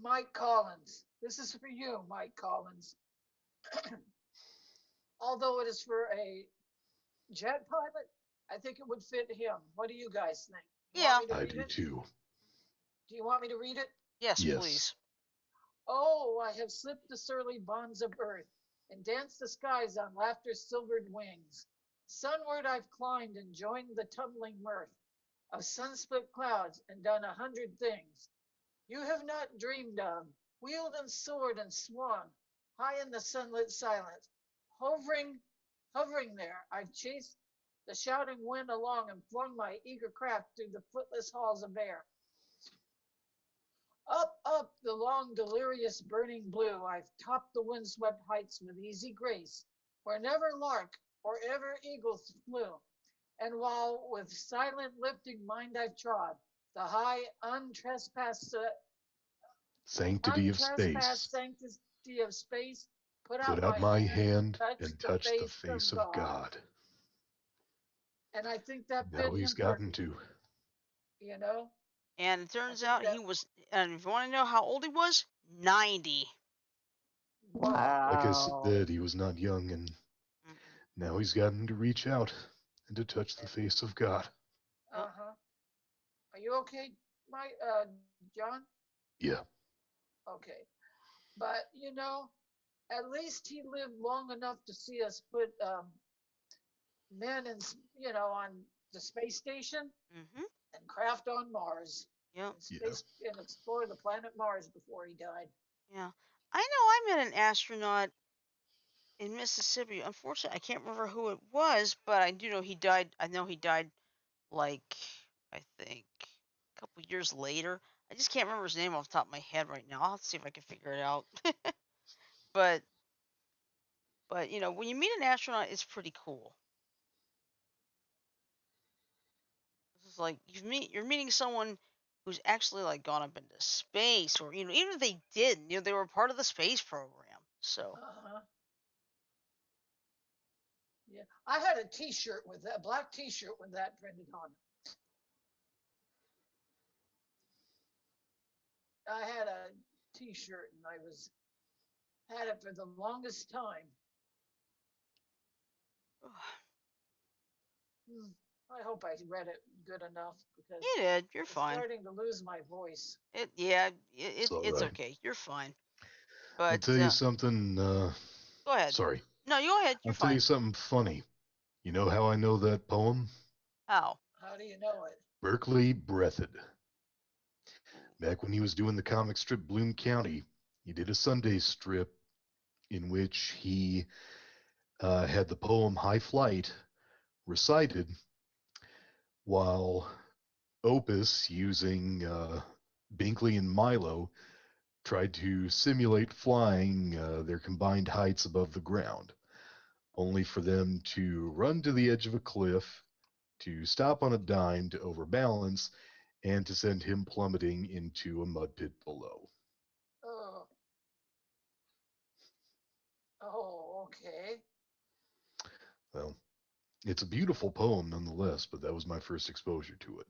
Mike Collins. This is for you, Mike Collins. Although it is for a jet pilot, I think it would fit him. What do you guys think? You want yeah. me to I read do it? too. Do you want me to read it? Yes, Yes. please. Oh, I have slipped the surly bonds of earth and danced the skies on laughter's silvered wings. Sunward I've climbed and joined the tumbling mirth of sun-split clouds and done 100 things you have not dreamed of, wheeled and soared and swung high in the sunlit silence. Hovering, hovering there, I've chased the shouting wind along and flung my eager craft through the footless halls of air. Up, up the long, delirious, burning blue, I've topped the windswept heights with easy grace, where never lark or ever eagle flew. And while with silent lifting mind I've trod, the high Sanctity of space. untrespassed sanctity of space, put Put out out my my hand and hand touched and the touch the face face of of God. God. And I think that Now fit he's him gotten perfectly, to. you know? And it I turns think out that, he was, and if you want to know how old he was, 90. whoa. Like I Wow. said, he was not young, and Mm-mm. now he's gotten to reach out and to touch the face of God. Yep. Uh-huh. Are you okay, John? Yeah. Okay. But, at least he lived long enough to see us put men and, on the space station Mhm. and craft on Mars Yep. and Yeah. space and explore the planet Mars before he died. Yeah. I know I met an astronaut in Mississippi. Unfortunately, I can't remember who it was, but I do know he died. I know he died like I think a couple years later. I just can't remember his name off the top of my head right now. I'll have to see if I can figure it out. but when you meet an astronaut, it's pretty cool. It's like you're meeting someone who's actually like gone up into space, or even if they didn't, they were part of the space program. So Uh-huh. Yeah. I had a T-shirt with that black T-shirt with that printed on it. I had a T-shirt and I was had it for the longest time. Hmm. I hope I read it good enough because you did. You're I was fine. starting to lose my voice. Yeah, It's all it's right. okay. You're fine. I'll But tell you something. go ahead. Sorry. No, you go ahead. You're I'll tell you fine. something funny. You know how I know that poem? How? How do you know it? Berkeley breathed. Ooh. Back when he was doing the comic strip Bloom County, he did a Sunday strip in which he had the poem High Flight recited while Opus, using Binkley and Milo, tried to simulate flying their combined heights above the ground, only for them to run to the edge of a cliff, to stop on a dime to overbalance, and to send him plummeting into a mud pit below. Oh, oh, okay. Well, it's a beautiful poem nonetheless, but that was my first exposure to it.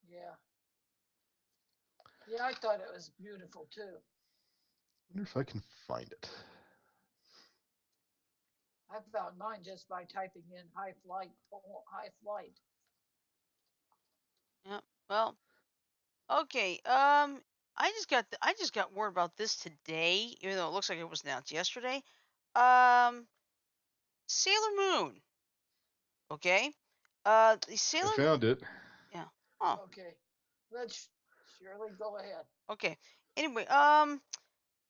Yeah. Yeah, I thought it was beautiful too. I wonder if I can find it. I found mine just by typing in high flight. Yeah. Well, okay. I just got word about this today, even though it looks like it was announced yesterday. Um, Sailor Moon. Okay. The I Sailor. found it. Yeah. Oh. Okay. Let's Shirley go ahead. Okay. Anyway,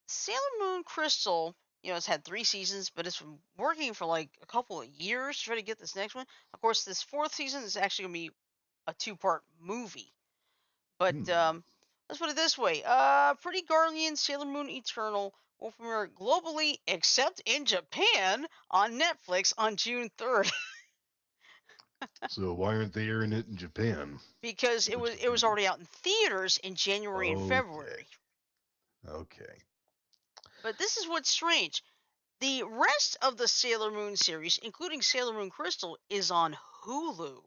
Sailor Moon Crystal, it's had 3 seasons, but it's been working for like a couple of years to try to get this next one. Of course, this fourth season is actually gonna be a two-part movie. But Hmm. let's put it this way: Pretty Guardian Sailor Moon Eternal will premiere globally, except in Japan, on Netflix on June 3rd. So why aren't they airing it in Japan? Because it Which was would it was be already out in theaters in January and okay. February. Okay. But this is what's strange. The rest of the Sailor Moon series, including Sailor Moon Crystal, is on Hulu.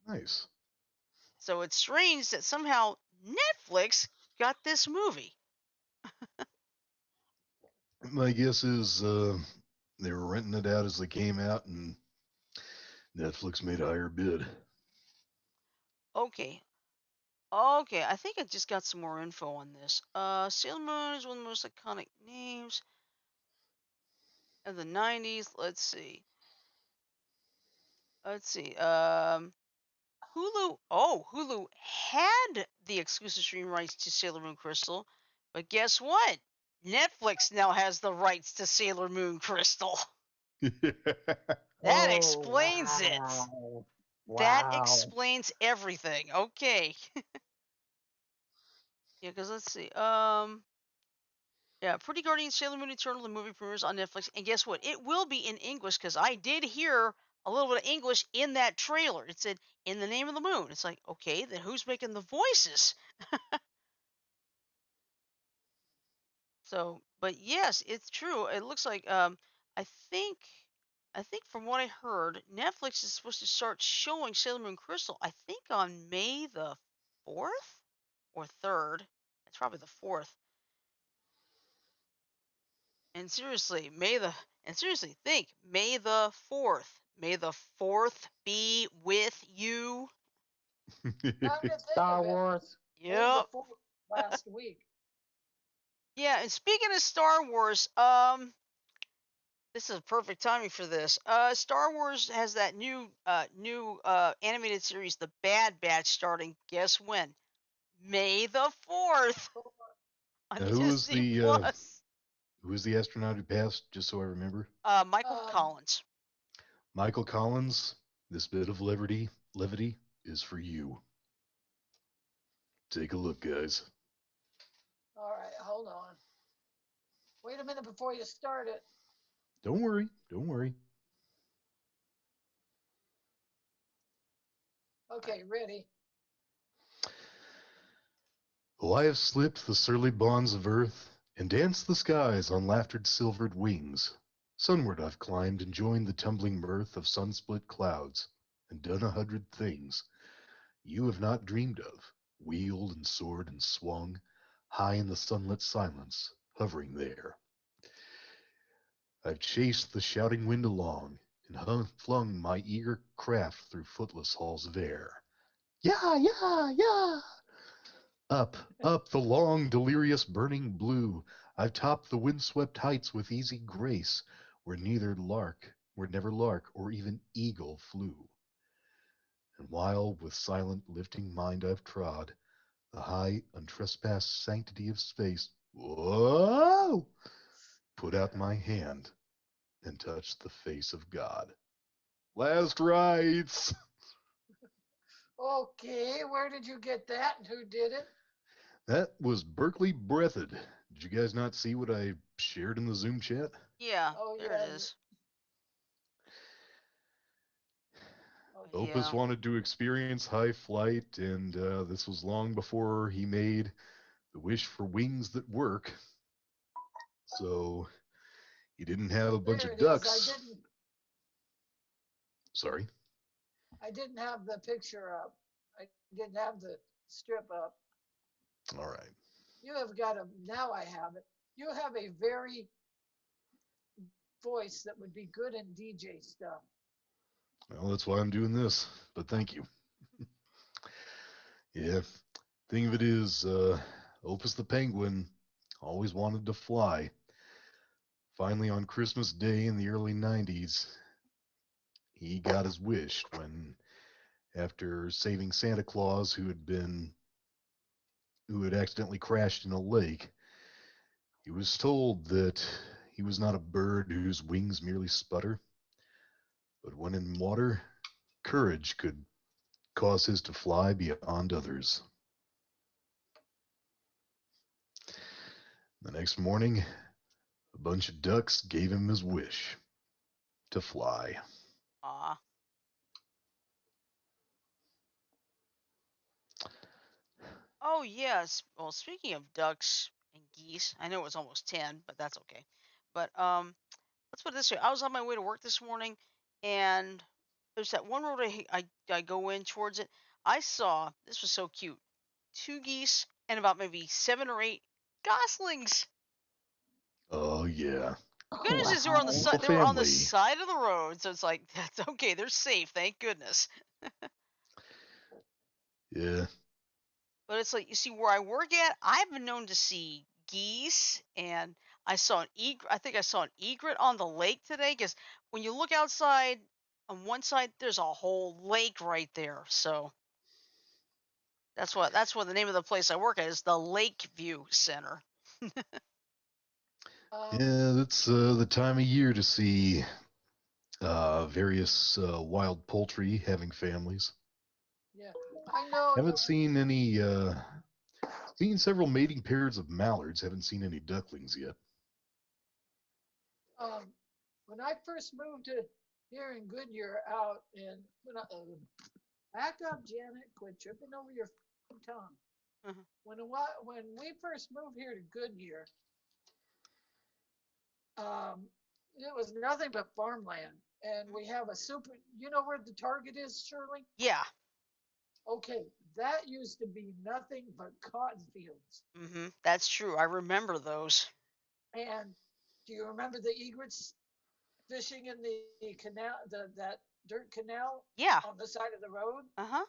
Nice. So it's strange that somehow Netflix got this movie. My guess is they were renting it out as they came out, and Netflix made a higher bid. Okay. Okay, I think I just got some more info on this. Sailor Moon is one of the most iconic names of the 90s. Let's see. Let's see. Hulu had the exclusive stream rights to Sailor Moon Crystal, but guess what? Netflix now has the rights to Sailor Moon Crystal. That Oh, explains it. wow. That Wow. explains everything. Okay. Yeah, because let's see. Yeah, Pretty Guardian Sailor Moon Eternal, the movie premieres on Netflix, and guess what? It will be in English because I did hear a little bit of English in that trailer. It said, "In the name of the moon." It's like, okay, then who's making the voices? So, but yes, it's true. It looks like I think I think from what I heard, Netflix is supposed to start showing Sailor Moon Crystal. I think on May the 4th or 3rd. It's probably the 4th. And seriously, think May the 4th. May the 4th be with you. Now you think Star of it, Wars. May the Yep. 4th last week. Yeah, and speaking of Star Wars, this is perfect timing for this. Star Wars has that new animated series, The Bad Batch, starting. Guess when? May the 4th on Now, Disney Plus. who was the astronaut who passed? Just so I remember. Michael Um, Collins. Michael Collins. This bit of levity is for you. Take a look, guys. all right, hold on. Wait a minute before you start it. Don't worry. Don't worry. Okay, ready. Oh, I have slipped the surly bonds of earth and danced the skies on laughter's silvered wings. Sunward I've climbed and joined the tumbling mirth of sun-split clouds, and done 100 things you have not dreamed of, wheeled and soared and swung, high in the sunlit silence, hovering there. I've chased the shouting wind along, and flung my eager craft through footless halls of air. Yeah, yeah, yeah! Up, up the long, delirious, burning blue, I've topped the wind-swept heights with easy grace, where never lark or even eagle flew. And while with silent, lifting mind I've trod the high, untrespassed sanctity of space, whoa! Put out my hand and touched the face of God. Last rites! Okay, where did you get that and who did it? That was Berkeley Breathed. Did you guys not see what I shared in the Zoom chat? Yeah, Oh, there it yeah. is. Okay. Opus Yeah. wanted to experience high flight, and this was long before he made the wish for wings that work. So he didn't have a bunch There of it is. ducks. Sorry. I didn't have the picture up. I didn't have the strip up. All right. You have got a, now I have it. You have a very voice that would be good in DJ stuff. Well, that's why I'm doing this. But thank you. Yeah. Thing of it is, Opus the Penguin always wanted to fly. Finally, on Christmas Day in the early 90s, he got his wish when, after saving Santa Claus, who had accidentally crashed in a lake, he was told that he was not a bird whose wings merely sputter, but when in water, courage could cause his to fly beyond others. The next morning, a bunch of ducks gave him his wish to fly. Aw. Oh yes. Well, speaking of ducks and geese, I know it was almost 10, but that's okay. But let's put it this way: I was on my way to work this morning, and there's that one road I go in towards it. I saw, this was so cute, two geese and about maybe 7 or 8 goslings. Oh, yeah. The good news is they were on the Wow. side. Little They were on the family. side of the road, so it's like that's okay. They're safe, thank goodness. Yeah. But it's like, you see, where I work at, I've been known to see geese, and I saw an egret. I think I saw an egret on the lake today. Because when you look outside, on one side, there's a whole lake right there. So that's what the name of the place I work at is, the Lakeview Center. Um, Yeah, that's the time of year to see various wild poultry having families. yeah, I know Haven't that. seen any, seen several mating pairs of mallards. Haven't seen any ducklings yet. When I first moved to here in Goodyear out in back up, Janet. Quit tripping over your tongue. Uh-huh. When we first moved here to Goodyear, um, it was nothing but farmland, and we have a super. You know where the Target is, Shirley? Yeah. Okay, that used to be nothing but cotton fields. That's true. I remember those. And do you remember the egrets fishing in the canal, that dirt canal Yeah. on the side of the road? Uh-huh.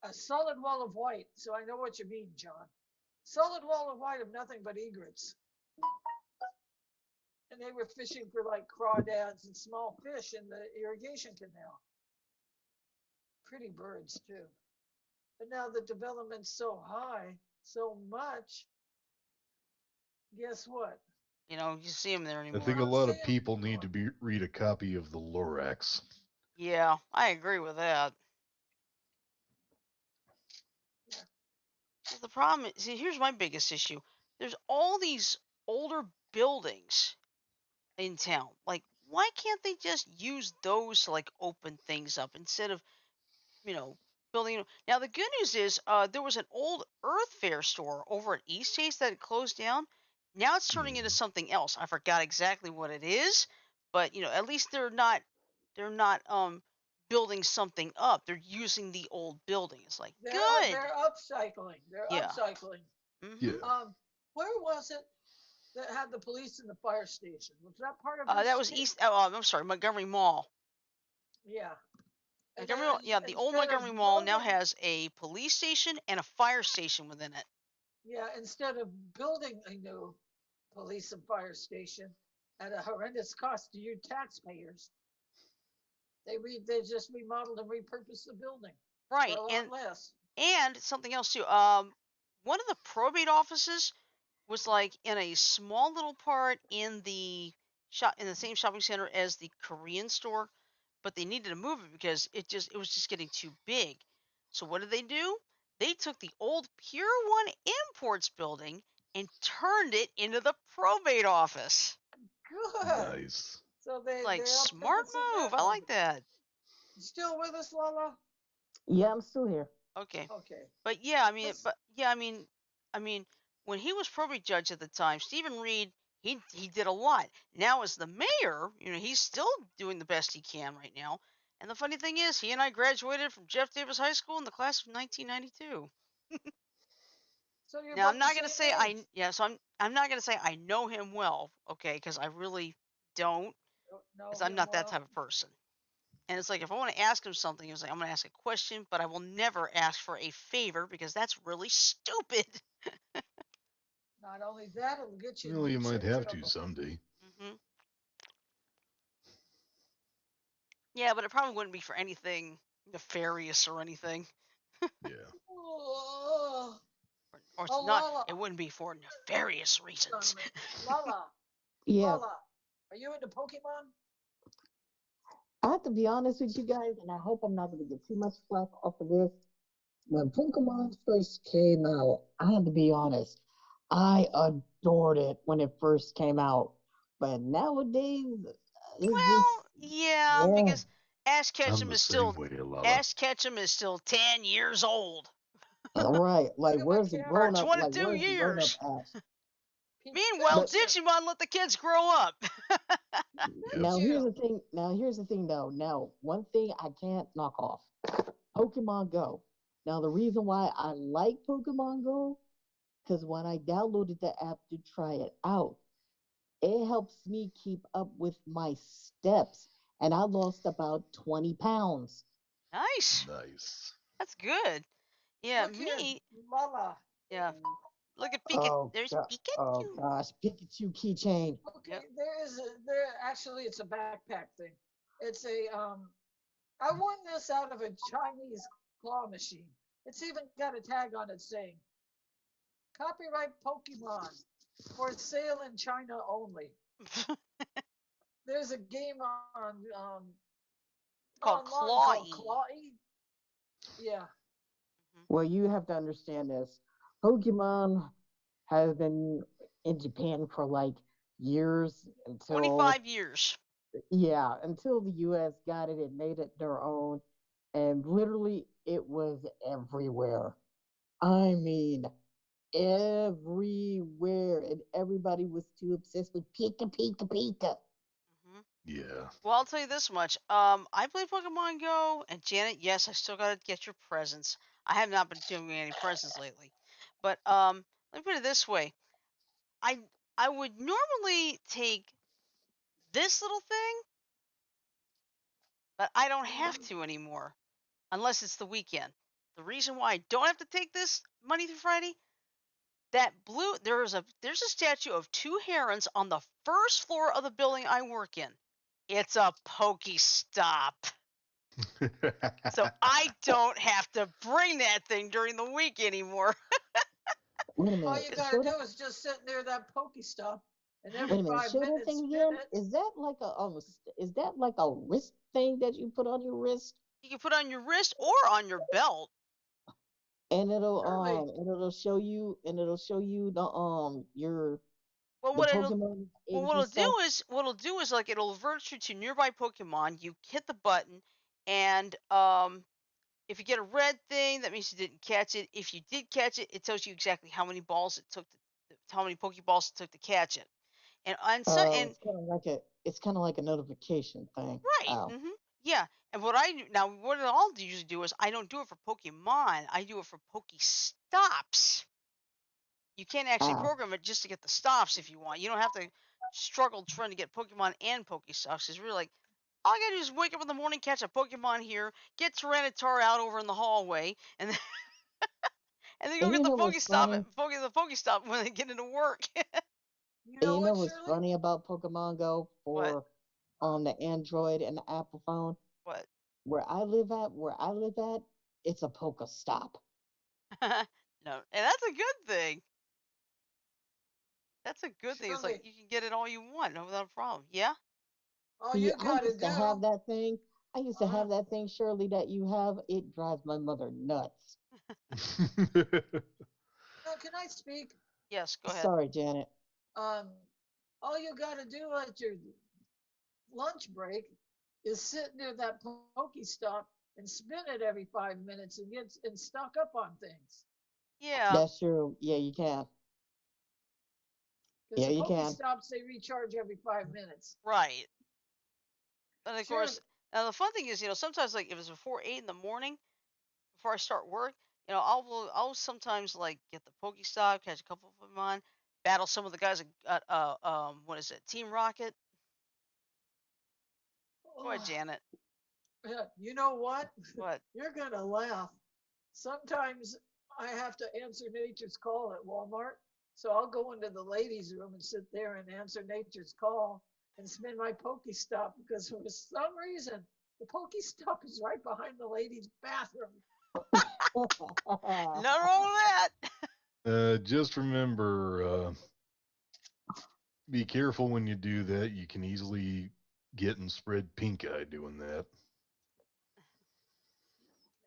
A solid wall of white. So I know what you mean, John. Solid wall of white of nothing but egrets. And they were fishing for like crawdads and small fish in the irrigation canal. Pretty birds, too. But now the development's so high, so much, guess what? You see them there I You think anymore. a don't lot see of them people need anymore. to read a copy of the Lorax. Yeah, I agree with that. Yeah. Well, the problem is, see, here's my biggest issue. There's all these older buildings in town. Like, why can't they just use those to like open things up instead of, you know, building? Now, the good news is, there was an old Earth Fair store over at East Chase that had closed down. Now it's turning into Mhm. something else. I forgot exactly what it is, but at least they're not building something up. They're using the old building. It's like good. They're upcycling. They're Yeah. upcycling. Mhm. Yeah. Where was it that had the police and the fire station? Was that part of That East was Chase? East. I'm sorry, Montgomery Mall. Yeah. And Montgomery then Mall. Yeah, the old instead of Montgomery Mall now building, has a police station and a fire station within it. yeah, instead of building a new police and fire station at a horrendous cost to you taxpayers, they just remodeled and repurposed the building for Right, a lot and less. something else too. One of the probate offices was like in a small little part in the same shopping center as the Korean store, but they needed to move it because it was just getting too big. So what did they do? They took the old Pure One Imports building and turned it into the probate office. Good. Nice. So Like, they're smart purposing move. that I one. like that. You still with us, Lala? Yeah, I'm still here. Okay. Okay. But yeah, I mean, Let's. when he was probate judge at the time, Stephen Reed, he did a lot. Now as the mayor, he's still doing the best he can right now. And the funny thing is, he and I graduated from Jeff Davis High School in the class of 1992. So you're Now I'm about the not gonna same say age. I'm not gonna say I know him well, okay? Because I really don't, Don't know because I'm him not that well. type of person. And it's like if I want to ask him something, it's like I'm gonna ask a question, but I will never ask for a favor because that's really stupid. Not only that, it'll get you Well, you in might have to trouble. someday. hmm Yeah, but it probably wouldn't be for anything nefarious or anything, Yeah. Oh, or it's oh, not. Lala, It wouldn't be for nefarious hold on reasons. a minute. Lala, Yeah, Lala, are you into Pokemon? I have to be honest with you guys, and I hope I'm not going to get too much flack off of this. When Pokemon first came out, I have to be honest, I adored it when it first came out. But nowadays, it's just, Well, yeah, yeah, because Ash I'm Ketchum the is same still way, Lala. Ash Ketchum is still 10 years old, all right. Like, Look at my where's the cat. or grown up? Like, 22 where's the grown up years. Ash? Meanwhile, But Pikachu, Digimon let the kids grow up. Yep. now here's Pikachu. the thing. Now here's the thing, though. Now, one thing I can't knock off Pokemon Go. Now, the reason why I like Pokemon Go, because when I downloaded the app to try it out, it helps me keep up with my steps. And I lost about 20 pounds. Nice. Nice. That's good. Yeah, Look here, me. Lala. Yeah. Look at Pikachu. Oh, There's oh Pikachu. gosh, Pikachu keychain. Yep. Okay, there actually it's a backpack thing. It's a I won this out of a Chinese claw machine. It's even got a tag on it saying copyright Pokemon for sale in China only. There's a game on Called online called Clawy. Clawy. Yeah. Well, you have to understand this. Pokemon has been in Japan for like years until 25 years. Yeah, until the US got it, it made it their own. And literally, it was everywhere. I mean, everywhere. And everybody was too obsessed with Pika, Pika, Pika. Hmm. Yeah. Well, I'll tell you this much. I play Pokemon Go, and Janet, yes, I still gotta get your presents. I have not been doing any presents lately, but let me put it this way. I I would normally take this little thing, but I don't have to anymore unless it's the weekend. The reason why I don't have to take this Monday through Friday, that blue there's a statue of two herons on the first floor of the building I work in. It's a Pokestop. So I don't have to bring that thing during the week anymore. Wait a All minute. you 'Cause- gotta Show do that. is just sit near that Pokestop, and Wait every a minute. five Show that minutes thing spin again. it. Is that like a wrist thing that you put on your wrist? you can put on your wrist or on your belt. Surely, And it'll show you Well, the what it'll Pokemon well, age and stuff. what it'll do is like it'll alert you to nearby Pokemon. You hit the button, and if you get a red thing, that means you didn't catch it. If you did catch it, it tells you exactly how many balls it took, how many Pokeballs it took to catch it. And so and It's kind of like a notification thing. right, Oh, yeah. And what I do now, what I'll usually do is I don't do it for Pokemon. I do it for Pokestops. You can actually oh. program it just to get the stops if you want. You don't have to struggle trying to get Pokemon and Pokestops. It's really like all I gotta do is wake up in the morning, catch a Pokemon here, get Tyranitar out over in the hallway, and then, and then go And get you the know what's Pokestop funny? the Pokestop when they get into work. you And know you know what, what's Shirley? funny about Pokemon Go What? for the Android and the Apple phone? What? Where I live at, it's a Pokestop. No, and that's a good thing. That's a good thing. It's like Shirley, you can get it all you want without a problem. Yeah. all See, you gotta do. I used to Uh, have that thing, Shirley, that you have. It drives my mother nuts. can I speak? Yes. Go ahead. Sorry, Janet. Um, all you gotta do at your lunch break is sit near that Pokestop and spin it every 5 minutes and stock up on things. Yeah. That's true. Yeah, you can. Because Yeah, the you can. Pokestops they recharge every 5 minutes. Right. And of Sure. course, now the fun thing is, sometimes like if it's before 8 in the morning, before I start work, I'll sometimes like get the Pokestop, catch a couple of them on, battle some of the guys at what is it, Team Rocket? Go ahead, Oh, Janet. yeah, you know what? What? You're gonna laugh. Sometimes I have to answer nature's call at Walmart. So I'll go into the ladies' room and sit there and answer nature's call and spin my Pokestop because for some reason the Pokestop is right behind the ladies' bathroom. Nothing wrong with that. just remember, be careful when you do that. You can easily get and spread pink eye doing that.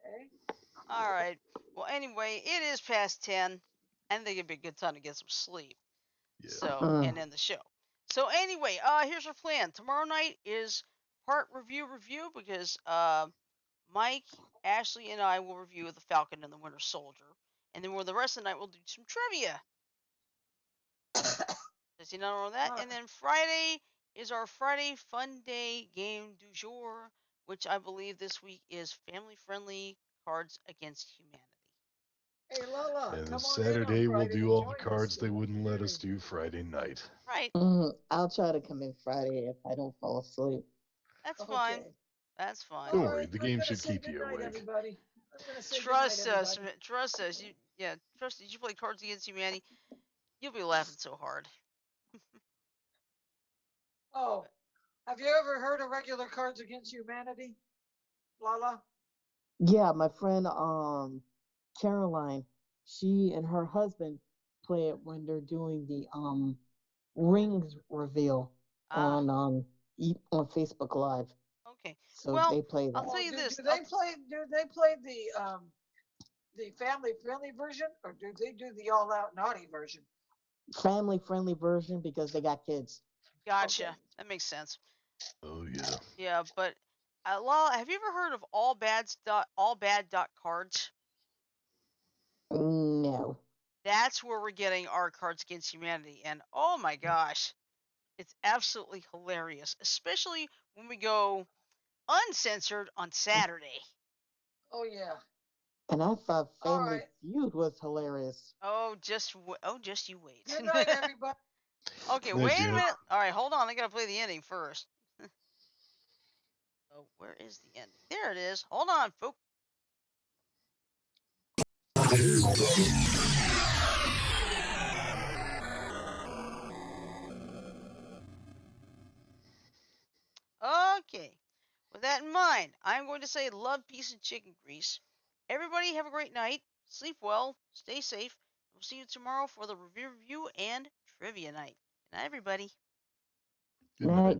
Okay. All right. Well, anyway, it is past 10. I think it'd be a good time to get some sleep. Yeah. So, and Mm. end the show. So anyway, here's our plan. Tomorrow night is part review because Mike, Ashley, and I will review The Falcon and the Winter Soldier. And then the rest of the night we'll do some trivia. Does he not know that? Uh, And then Friday is our Friday Fun Day game du jour, which I believe this week is family friendly Cards Against Humanity. hey Lola, And then come on in on Saturday we'll Friday do and all the join us. cards We'd they love to wouldn't let hear us you. do Friday night. Right. I'll try to come in Friday if I don't fall asleep. That's fine. Okay. That's fine. All Don't worry, right. the I'm game gonna should say keep good you night, awake. everybody. I'm gonna say good night, Trust us. everybody. Trust us. Trust. Did you play Cards Against Humanity? You'll be laughing so hard. Oh, have you ever heard of regular Cards Against Humanity, Lala? Yeah, my friend Caroline, she and her husband play it when they're doing the rings reveal Ah, on Facebook Live. okay. So Well, they play I'll that. tell Oh, you do this. do they play the family friendly version or do they do the all out naughty version? Family friendly version because they got kids. Okay. Gotcha. That makes sense. Oh yeah. Yeah, but Lala, have you ever heard of allbad.cards? No. That's where we're getting our Cards Against Humanity, and oh my gosh, it's absolutely hilarious, especially when we go uncensored on Saturday. Oh yeah. And I thought All Family right. Feud was hilarious. Oh, just you wait. Good night, everybody. Okay, Night, wait a Janet. minute. All right, hold on. I gotta play the ending first. Oh, where is the ending? There it is. Hold on, folks. Okay. With that in mind, I'm going to say love, peace, and chicken grease. Everybody have a great night. Sleep well. Stay safe. We'll see you tomorrow for the review and trivia night. Good night, everybody. Good Night. night.